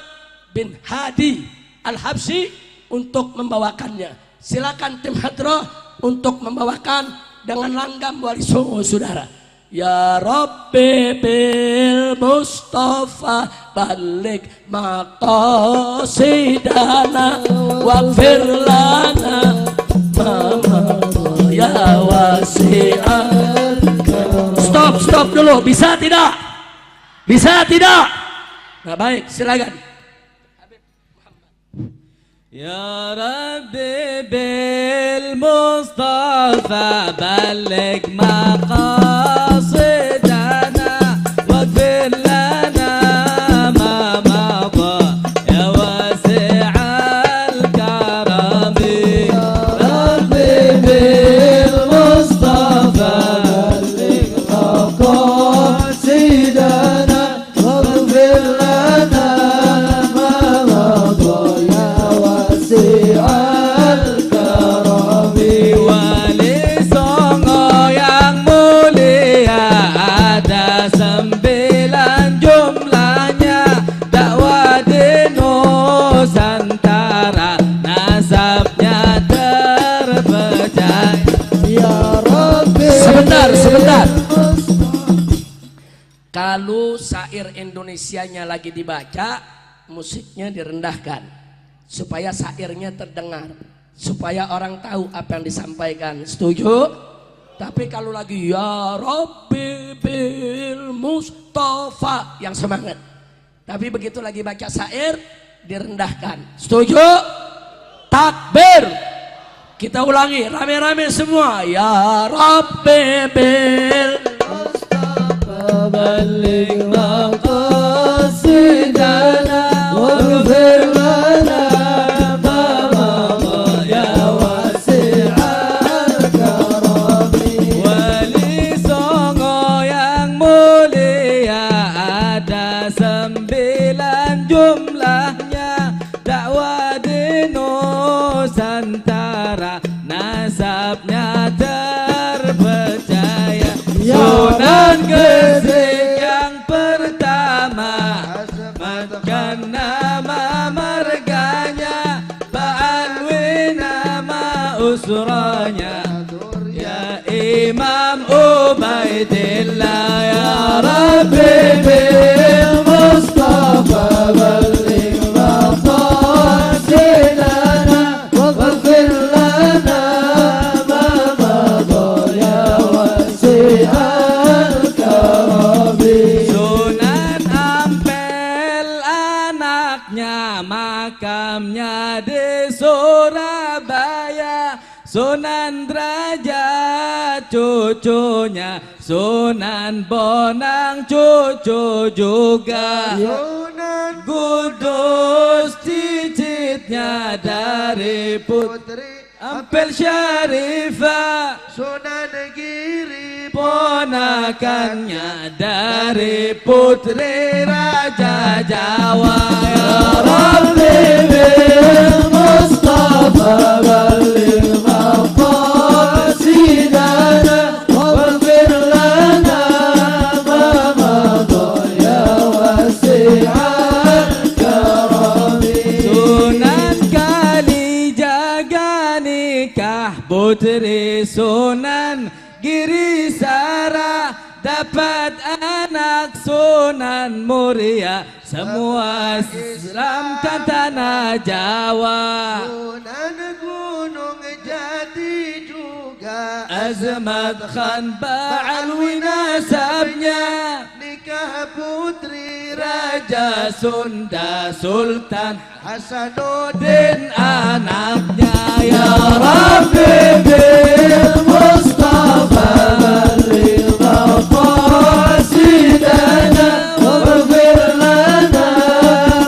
bin Hadi Al-Habsyi untuk membawakannya. Silakan tim hadroh untuk membawakan dengan langgam Wali Songo, saudara. Ya Rabbi bil Mustafa balik maqasidana waghfir lana mama ya wasi'an. Stop dulu, bisa tidak? Bisa tidak? Nah baik, silakan.
Ya Rabbi bil Mustafa balik maqasidana waghfir lana ma mada ya wasi'al karami. Ya Rabbi bil Mustafa balik maqasidana waghfir lana ma mada ya Al-Karami. Wali Songo yang mulia ada 9 jumlahnya, dakwah di Nusantara nasabnya terpercaya. Ya Rabbi.
Sebentar. Kalau syair Indonesianya lagi dibaca, musiknya direndahkan supaya syairnya terdengar, supaya orang tahu apa yang disampaikan. Setuju? Tapi kalau lagi ya Rabbi bil Mustafa, yang semangat. Tapi begitu lagi baca syair direndahkan. Setuju? Takbir. Kita ulangi rame-rame semua. Ya Rabbi bil Mustafa balik maqasidana waghfir lana ma mada ya wasi'al karam.
Sunan Derajat cucunya Sunan Bonang cucu juga
Sunan
Kudus cicitnya dari
Putri
Ampel Syarifah
Sunan Giri
ponakannya dari Putri Raja Jawa. Ya Rabbi bil Mustafa balligh maqasidana waghfir lana ma madha ya wasi'al karami. Sunan Kalijaga nikah Putri Sunan Girisara dapat anak Sunan Muria semua Islam tanah Jawa.
Sunan Gunung Jati juga
Azmat Khan Ba'alwi nasabnya
nikah putri
Raja Sunda Sultan
Hasanuddin
Din anaknya. Ya Rabbi bil Mustafa balligh maqasidana waghfir lana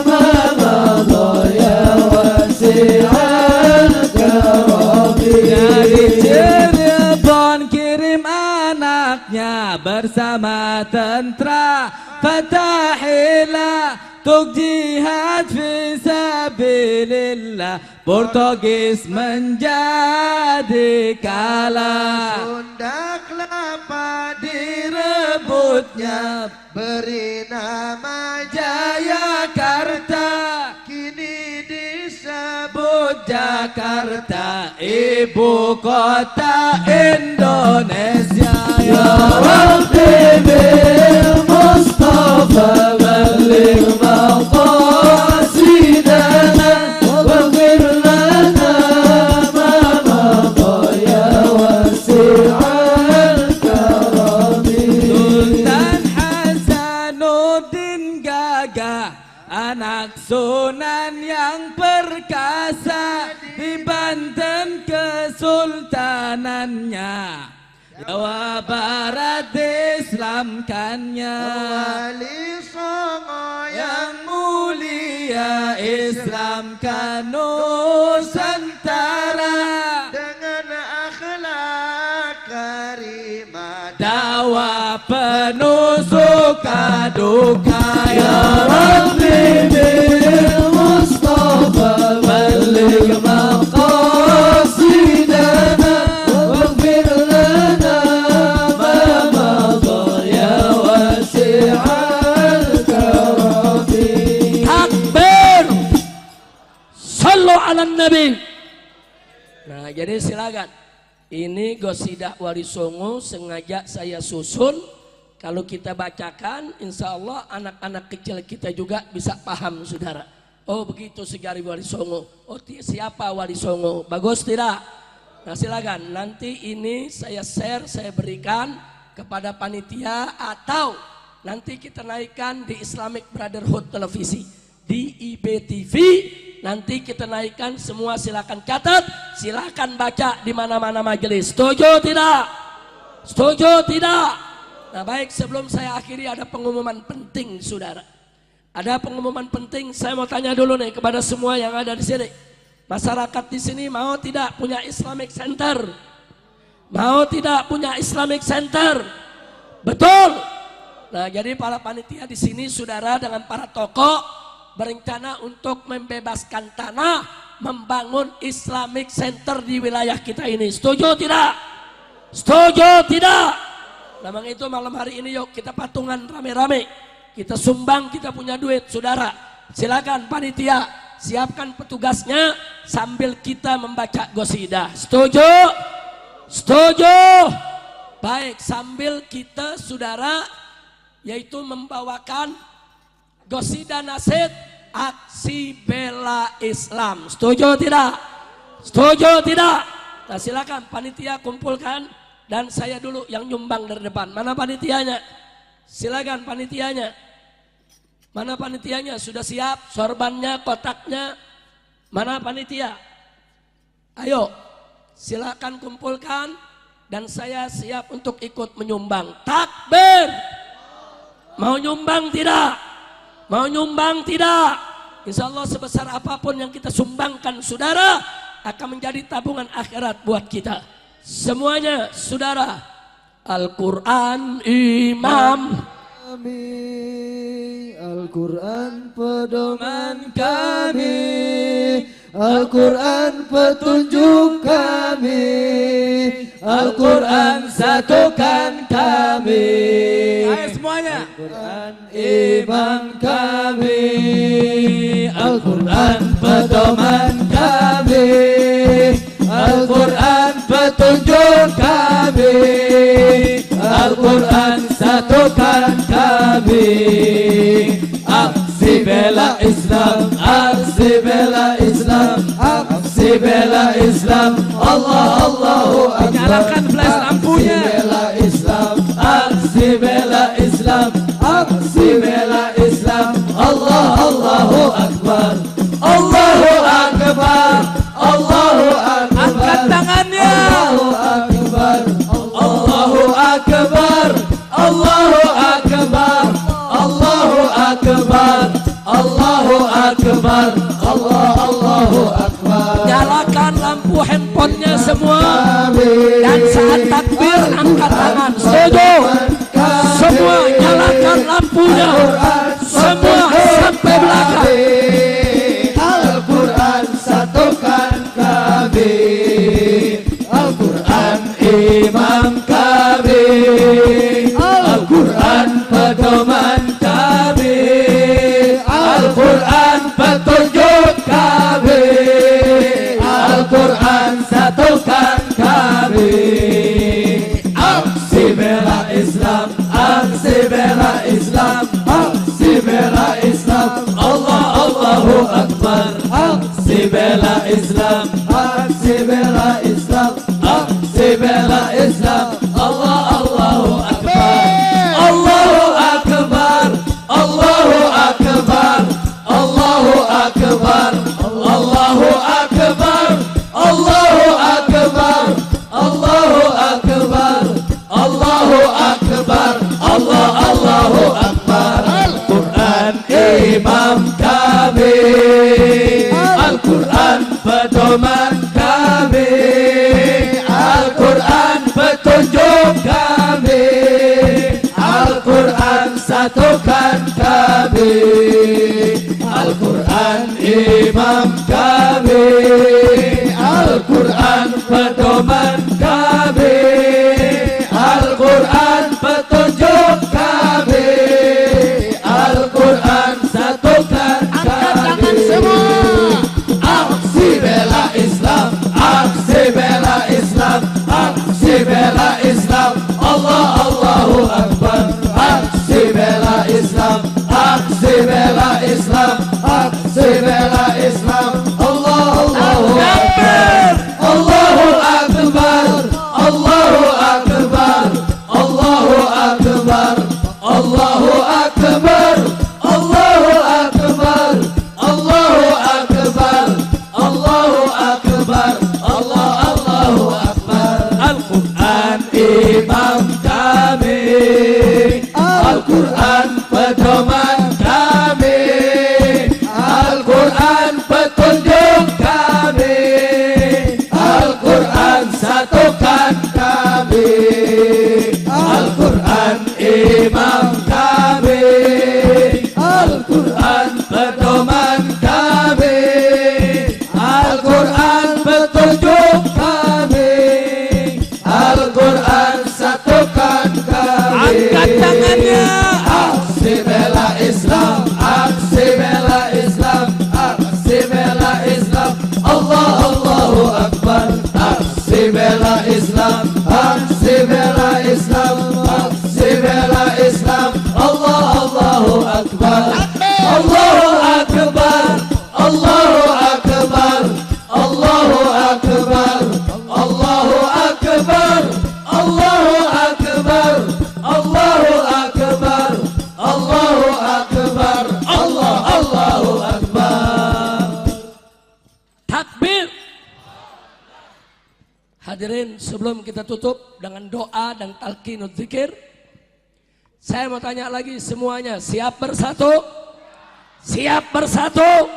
ma madha ya wasi'al karami. Dari Cirebon kirim anaknya bersama tentara Fatahillah untuk jihad fisabilillah. Portugis menjadi kalah,
Sunda kelapa
direbutnya
beri nama
Jayakarta.
kini disebut
Sebut Jakarta ibu kota Indonesia. Ya Rabbi bil Mustafa balligh maqasidana waghfir lana ma madha ya wasi'al karami. Sultan Hasanuddin Gagah anak Sunan yang perkasa di Banten kesultanannya. Jawa Barat Islamkannya.
Wali Songo
Yang mulia Islamkan Nusantara.
dengan akhlak karimah
Dakwah penuh suka duka. Ya Rabbi bil Mustafa balligh maqasidana waghfir lana ma madha ya wasi'al karami.
Takbir. Sallu ala Nabi. Nah, jadi silakan. Ini Gosidah Wali Songo sengaja saya susun. Kalau kita bacakan, insya Allah anak-anak kecil kita juga bisa paham, saudara. Oh begitu Segari Wali Songo. Oh siapa Wali Songo? Bagus tidak? Nah silakan. Nanti ini saya share, saya berikan kepada panitia atau nanti kita naikkan di Islamic Brotherhood Televisi, di IBTV. Nanti kita naikkan semua, silakan catat, silakan baca di mana-mana majelis. Setuju tidak? Setuju tidak? Nah baik, sebelum saya akhiri ada pengumuman penting, saudara. Ada pengumuman penting. Saya mau tanya dulu nih kepada semua yang ada di sini. Masyarakat di sini mau tidak punya Islamic Center? Mau tidak punya Islamic Center? Betul. Nah jadi para panitia di sini, saudara, dengan para tokoh berencana untuk membebaskan tanah, membangun Islamic Center di wilayah kita ini. Setuju tidak? Setuju tidak? Memang itu malam hari ini yuk kita patungan rame-rame. Kita sumbang, kita punya duit, saudara. Silakan panitia, siapkan petugasnya sambil kita membaca gosidah. Setuju? Setuju? Baik, sambil kita, saudara, yaitu membawakan gosidah nasid aksi bela Islam. Setuju tidak? Setuju tidak? Nah silakan panitia kumpulkan dan saya dulu yang nyumbang dari depan. Mana panitianya? Silakan panitianya. Mana panitianya? Sudah siap? Sorbannya, kotaknya. Mana panitia? Ayo. Silakan kumpulkan dan saya siap untuk ikut menyumbang. Takbir. Mau nyumbang tidak? Mau nyumbang tidak? Insya Allah sebesar apapun yang kita sumbangkan saudara akan menjadi tabungan akhirat buat kita. Semuanya saudara. Al-Quran imam
kami, Al-Quran pedoman kami, Al-Quran petunjuk kami, Al-Quran satukan kami.
Ayo semuanya.
Al-Quran imam kami, Al-Quran pedoman kami, Al-Quran petunjuk kami, Al-Quran satukan kami. Aksi bela Islam, aksi bela Islam, aksi bela Islam. Allah Allahu Akbar.
Nyalakan flash lampunya.
Aksi bela Islam, aksi bela Islam, aksi bela Islam. Allah Allahu Akbar. Allahu Akbar. Allahu Akbar.
Angkat tangannya.
Allahu Akbar. Allahu Akbar. Allahu Akbar. Allahu Akbar. Allahu Akbar. Allahu Akbar.
nyalakan lampu handphonenya semua
Kami,
dan saat takbir angkat tangan. Setuju? Semua nyalakan lampunya. Semua sampai belakang.
Al-Quran satukan kami, Al-Quran imam kami, Al-Quran pedoman kami, Al-Quran petunjuk kami, Al-Quran satukan kami. Aksi bela Islam, aksi bela Islam, aksi bela Islam. Allah Allahu Akbar. Aksi bela Islam, aksi bela Islam, aksi bela Islam. Allah Allahu Akbar. Allahu Akbar. Allahu Akbar. Allahu Akbar. Allahu Akbar. Allahu Akbar. Allahu Akbar. Allahu Akbar. Allahu Akbar. Al-Quran imam kami, Al-Quran pedoman kami, Al-Quran petunjuk kami, Al-Quran satukan kami, Al-Quran imam kami, Al-Quran pedoman kami, Al-Quran petunjuk kami, Al-Quran satukan kami. Aksi bela Islam, aksi bela Islam, aksi bela Islam. Allah Allahu Akbar. Aksi bela Islam, aksi bela Islam, aksi bela Islam. Allah Allahu Akbar. Allahu Akbar. Allahu Akbar. Allahu Akbar. Allahu Akbar. Allahu Akbar. Allahu Akbar. Allahu Akbar. Allahu Akbar. Al-Quran imam kami, Al-Quran pedoman kami, Al-Quran petunjuk kami, Al-Quran satukan kami, Al-Quran imam kami, Al-Quran pedoman kami, Al-Quran petunjuk kami, Al-Quran satukan kami.
Angkat tangannya.
Aksi bela Islam, aksi bela Islam, aksi bela Islam. Allah Allahu Akbar. Aksi bela Islam, aksi bela Islam, aksi bela Islam. Allah Allahu Akbar. Allahu Akbar. Allahu Akbar. Allahu Akbar. Allahu Akbar. Allahu Akbar. Allahu Akbar. Allahu Akbar. Allahu Akbar.
Takbir. Hadirin, sebelum kita tutup dengan doa dan talqinul dzikir, saya mau tanya lagi semuanya, siap bersatu? Siap bersatu?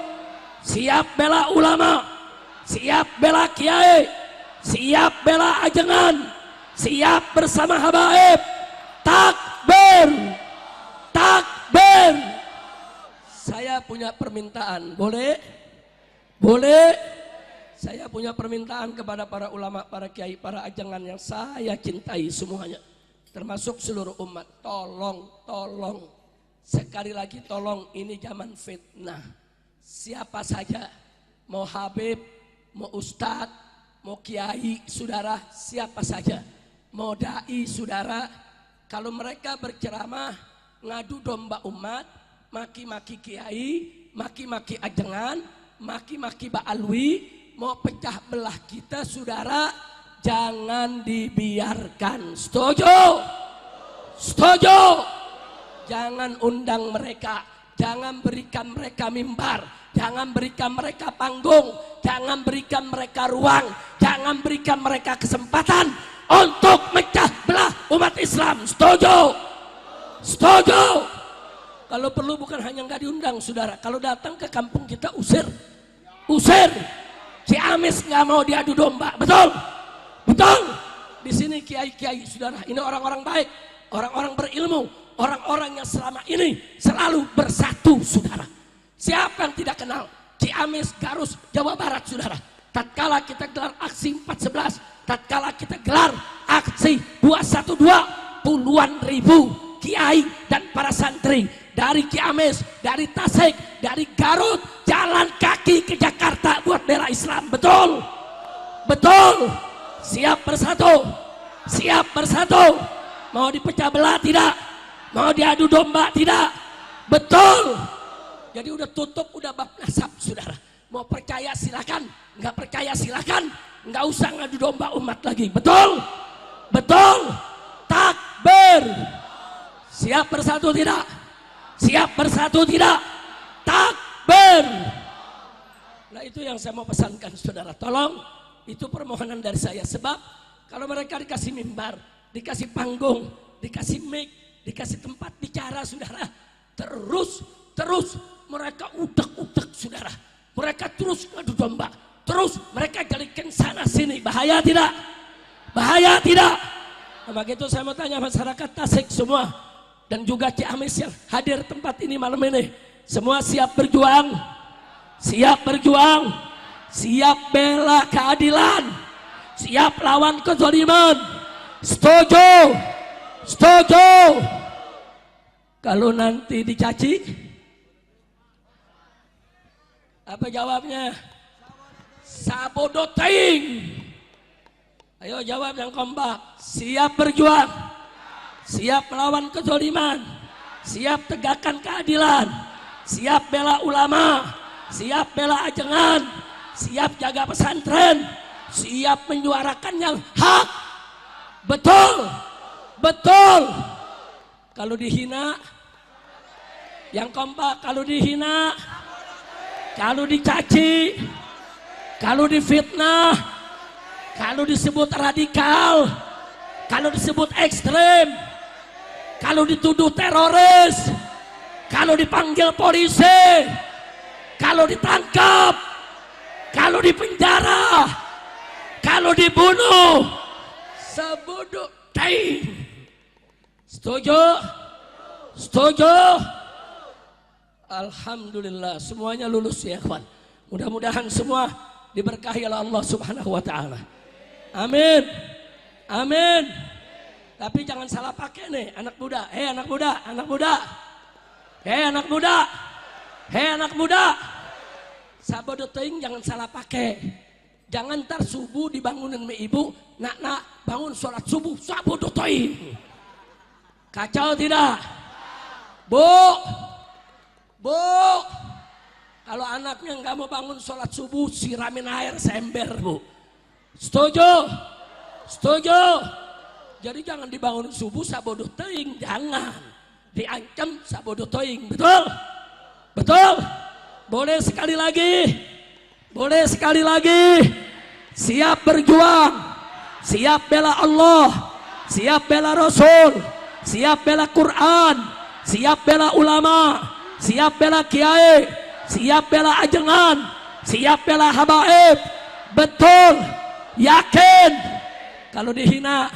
Siap bela ulama? Siap bela kiai? Siap bela ajengan? Siap bersama habaib? Takbir! Takbir! Saya punya permintaan, boleh? Boleh? Saya punya permintaan kepada para ulama, para kiai, para ajengan yang saya cintai semuanya, termasuk seluruh umat. Tolong, sekali lagi tolong, ini zaman fitnah. Siapa saja, mau habib, mau ustadz, mau kiai, saudara, siapa saja, mau dai, saudara, kalau mereka berceramah, ngadu domba umat, maki-maki kiai, maki-maki ajengan, maki-maki ba'alwi, mau pecah belah kita, saudara, jangan dibiarkan. Setuju? Setuju? Jangan undang mereka, jangan berikan mereka mimbar, jangan berikan mereka panggung, jangan berikan mereka ruang, jangan berikan mereka kesempatan untuk mecah belah umat Islam. Setuju? Setuju? Kalau perlu bukan hanya nggak diundang, saudara, kalau datang ke kampung kita usir. Usir. Ciamis nggak mau diadu domba, betul? Betul? Di sini kiai-kiai, saudara, ini orang-orang baik, orang-orang berilmu, orang-orang yang selama ini selalu bersatu, saudara. Siapa yang tidak kenal Ciamis, Garut, Jawa Barat, saudara? Tatkala kita gelar aksi 411, tatkala kita gelar aksi 212, puluhan ribu kiai dan para santri dari Ciamis, dari Tasik, dari Garut, jalan kaki ke Jakarta buat bela Islam. Betul? Betul? Siap bersatu? Siap bersatu? Mau dipecah belah tidak? Mau diadu domba tidak? Betul? Jadi udah tutup, udah bab nasab, saudara. Mau percaya silakan, nggak percaya silakan, nggak usah ngadu domba umat lagi. Betul? Betul? Takbir! Siap bersatu tidak? Siap bersatu tidak? Takbir! Nah, itu yang saya mau pesankan, saudara. Tolong, itu permohonan dari saya. Sebab kalau mereka dikasih mimbar, dikasih panggung, dikasih mic, dikasih tempat bicara, saudara, terus mereka udak-udak, saudara. Mereka terus ngadu domba, terus mereka jalikan sana sini. Bahaya tidak? Bahaya tidak? Nah, begitu saya mau tanya masyarakat Tasik semua dan juga Ciamis yang hadir tempat ini malam ini, semua siap berjuang? Siap berjuang? Siap bela keadilan? Siap lawan kezaliman? Setuju? Setuju? Kalau nanti dicaci, apa jawabnya? Sabodoting. Ayo jawab yang kompak. Siap berjuang? Siap melawan kezaliman? Siap tegakkan keadilan? Siap bela ulama? Siap bela ajengan? Siap jaga pesantren? Siap menyuarakan yang hak? Betul? Betul? Kalau dihina, yang kompak, kalau dihina, kalau dicaci, kalau difitnah, kalau disebut radikal, kalau disebut ekstrem, kalau dituduh teroris, kalau dipanggil polisi, kalau ditangkap, kalau dipenjara, kalau dibunuh, sebodoh tai. Setuju? Setuju? Alhamdulillah, semuanya lulus ya, kawan. Mudah-mudahan semua diberkahi oleh Allah Subhanahu wa taala. Amin. Amin. Tapi jangan salah pakai nih, anak muda. Hei anak muda, anak muda. Hei anak muda. Hei anak muda. Sabodo teuing jangan salah pakai. Jangan ntar subuh dibangunin sama ibu, nak bangun sholat subuh, sabodo teuing. Kacau tidak? Bu, kalau anaknya nggak mau bangun sholat subuh, siramin air seember, bu. Setuju? Setuju? Jadi jangan dibangun subuh sabodo teuing, jangan. Diancam sabodo teuing, betul? Betul? Boleh sekali lagi? Boleh sekali lagi? Siap berjuang? siap bela Allah, siap bela Rasul, siap bela Quran, siap bela ulama, siap bela kiai, siap bela ajengan, siap bela habaib. Betul, yakin. Kalau dihina,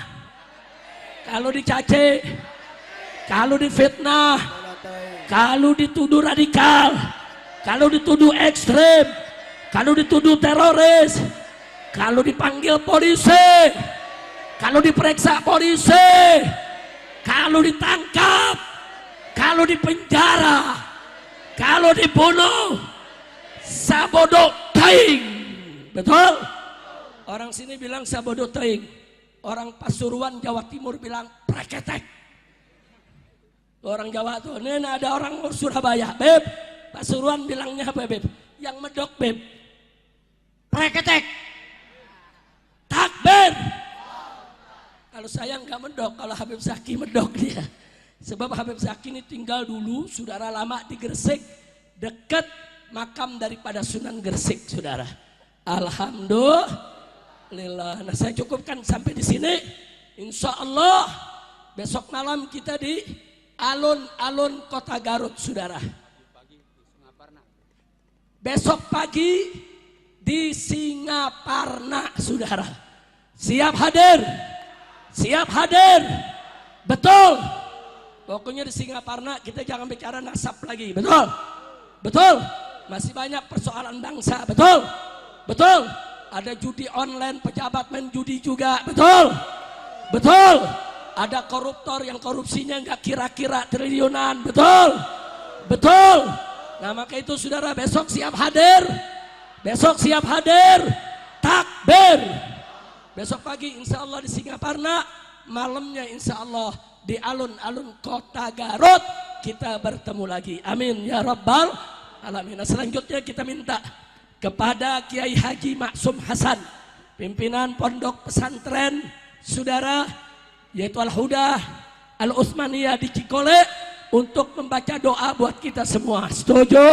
kalau dicaci, kalau difitnah, kalau dituduh radikal, kalau dituduh ekstrem, kalau dituduh teroris, kalau dipanggil polisi, kalau diperiksa polisi, kalau ditangkap, kalau dipenjara, kalau dibunuh, sabodo teing. Betul? Orang sini bilang sabodo teing. Orang Pasuruan Jawa Timur bilang preketek. Orang Jawa tuh, ini ada orang Surabaya, beb. Pasuruan bilangnya apa, beb? Yang medok, beb. Preketek. Takbir. Kalau saya nggak medok, kalau Habib Zaki medok dia. Sebab Habib Zaki ini tinggal dulu, saudara, lama di Gresik, dekat makam daripada Sunan Gresik, saudara. Alhamdulillah. Nah, saya cukupkan sampai di sini. Insya Allah besok malam kita di alun-alun kota Garut, saudara. Besok pagi di Singaparna, saudara. Siap hadir? Siap hadir? Betul? Pokoknya di Singaparna kita jangan bicara nasab lagi, betul? Betul? Masih banyak persoalan bangsa, betul? Betul? Ada judi online, pejabat main judi juga, betul? Betul? Ada koruptor yang korupsinya nggak kira-kira triliunan, betul? Betul? Nah maka itu saudara, besok siap hadir? Besok siap hadir? Takbir! Besok pagi insya Allah di Singaparna, malamnya insya Allah di alun-alun kota Garut kita bertemu lagi. Amin ya rabbal alamin. Nah, selanjutnya kita minta kepada Kiai Haji Maksum Hasan, pimpinan pondok pesantren saudara yaitu Al-Huda Al-Utsmaniyah di Cikole, untuk membaca doa buat kita semua. Setuju?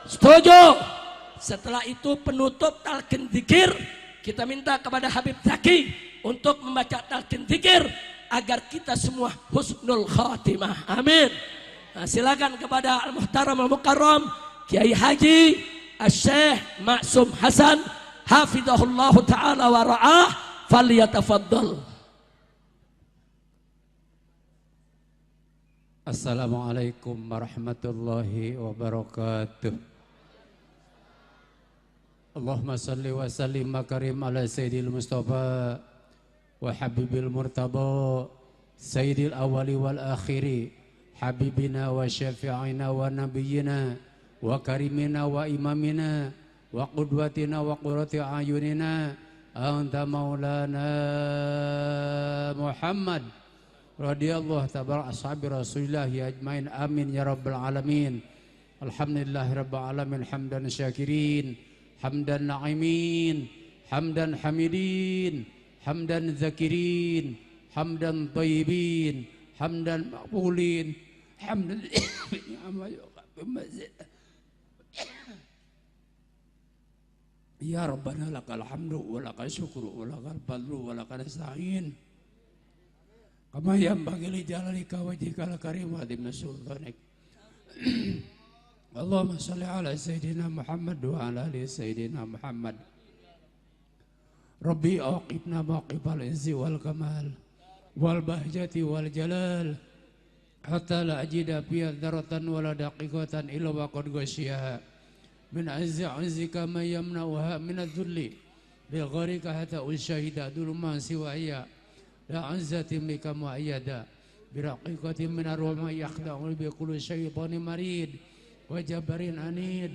Setuju? Setelah itu penutup talqin dzikir, kita minta kepada Habib Zaki untuk membaca talqin dzikir agar kita semua husnul khatimah. Amin. Nah, silakan kepada Al-Muhtaram Al-Mukarram Kiai Haji Asy-Syaikh Maksum Hasan hafizahullah taala wa ra'ah, falyatafaddal.
Assalamualaikum warahmatullahi wabarakatuh. Allahumma salli wa sallim makarim ala sayyidil mustafa wa habibil murtada sayyidil awali wal akhiri habibina wa syafi'ina wa nabiyyina wa karimina wa imamina wa qudwatina wa qurrati ayunina anta maulana Muhammad radhiyallahu tabaraka ashabi Rasulillah ajmain, amin ya rabbal alamin. Alhamdulillahi rabbil alamin, hamdan syakirin, hamdan na'imin, hamdan hamidin, hamdan zakirin, hamdan tayyibin, hamdan maqbulin, hamdan ya rabbana lakal hamdu wa lakal syukru wa lakal fadlu wa lakal nasta'in kama yanbaghi li jalalika wajhikal karim wa dimna sultanik. Allahumma salli ala sayyidina Muhammad wa ala ali sayyidina Muhammad. Rabbi aqibna maqibal izzi wal kamal wal bahjati wal jalal hatta la ajida fiha dzaratan wala daqiqatan illa wa qad ghasyiha min azzi ma yamna'uha min adh-dhulli bil gharika hatta ushahida dulman siwaya la azzati mika muayyada bi raqiqatin min arwama yakhda'u bi kulli syaitanin marid wa jabarin anid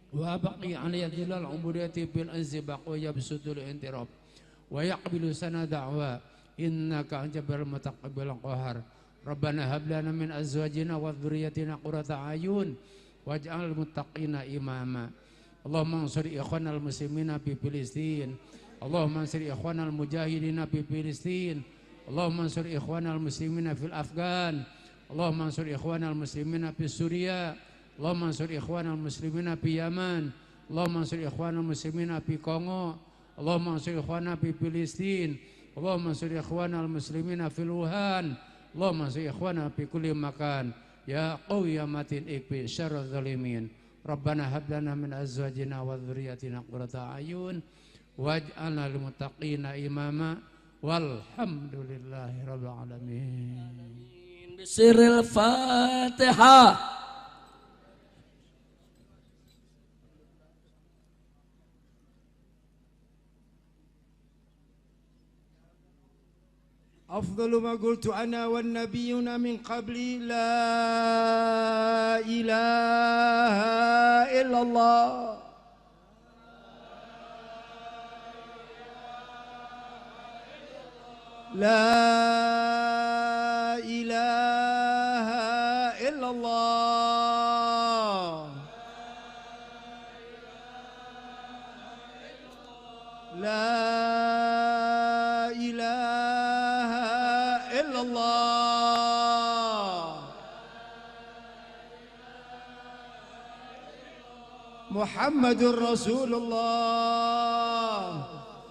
wa baqi an yadhilal umuriyati bil azzi baqwa yabsutul intirab wa yaqbilu sana da'wa innaka anjabal mutaqabbil qahar. Rabbana hab lana min azwajina wa dhurriyyatina qurrata ayun waj'al muttaqina imama. Allahumma ansur ikhwanal muslimina fi Filistin. Allahumma ansur ikhwanal mujahidina fi Filistin. Allahumma ansur ikhwanal muslimina fil Afgan. Allahumma ansur ikhwanal muslimina fi Suriah. Allahumma ansur ikhwanal muslimina fi Yaman. Allahumma ansur ikhwanal muslimina fi Kongo. Allahumma ansur ikhwana fi Filistin, Allahumma ansur ikhwana al-muslimina fil Wuhan, Allahumma ansur ikhwana fi kulli makan. Ya qawi ya matin ikfi syarra zalimin. Rabbana hab lana min azwajina wa dzurriyyatina qurrata a'yun waj'alna lil muttaqina imama. Walhamdulillahi rabbil alamin.
Bisiril Fatihah.
أفضل ما قلت أنا والنبيون من قبلي لا إله إلا الله لا إله إلا الله لا إله إلا الله محمد رسول الله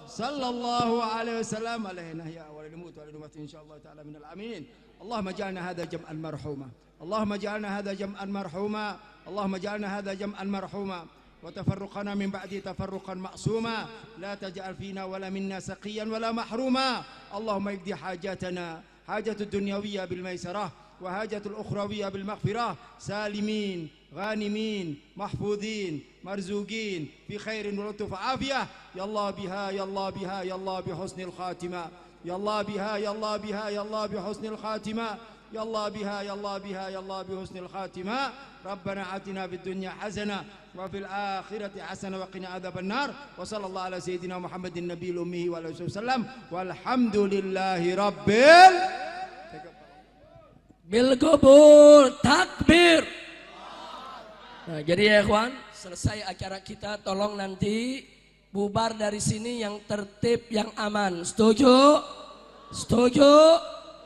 صلى الله عليه وسلم علينا يا أول الموت والنمات إن شاء الله تعالى من الآمين. اللهم اجعلنا هذا جمعا مرحوما، اللهم اجعلنا هذا جمعا مرحوما، اللهم اجعلنا هذا جمعا مرحوما، وتفرقنا من بعده تفرقا معصوما، لا تجعل فينا ولا منا سقيا ولا محروما. اللهم اقضي حاجاتنا، حاجة الدنيوية بالميسرة وحاجة الأخروية بالمغفرة، سالمين غانمين محفوظين مرزوقين في خير ولطف عافية. يا الله بها يا الله بها يا الله بحسن الخاتمة، يا الله بها يا الله بها يا الله بحسن الخاتمة، يا الله بها يا الله بها يا الله بحسن الخاتمة. ربنا آتنا في الدنيا حسنة وفي الآخرة حسنة وقنا عذاب النار. وصلى الله على سيدنا محمد النبي الأمي وعلى آله وسلم والحمد لله رب
Bilgubur takbir. Nah, jadi ya ikhwan, selesai acara kita tolong nanti bubar dari sini yang tertib, yang aman. Setuju? Setuju?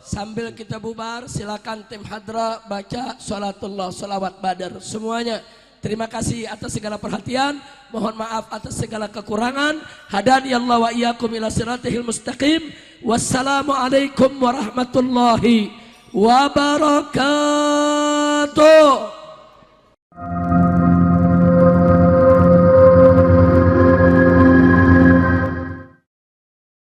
Sambil kita bubar silakan tim hadra baca sholatullah, sholawat badar semuanya. Terima kasih atas segala perhatian, mohon maaf atas segala kekurangan. Hadani Allah wa iyyakum ila siratihil mustaqim. Wassalamualaikum warahmatullahi wabarakatuh.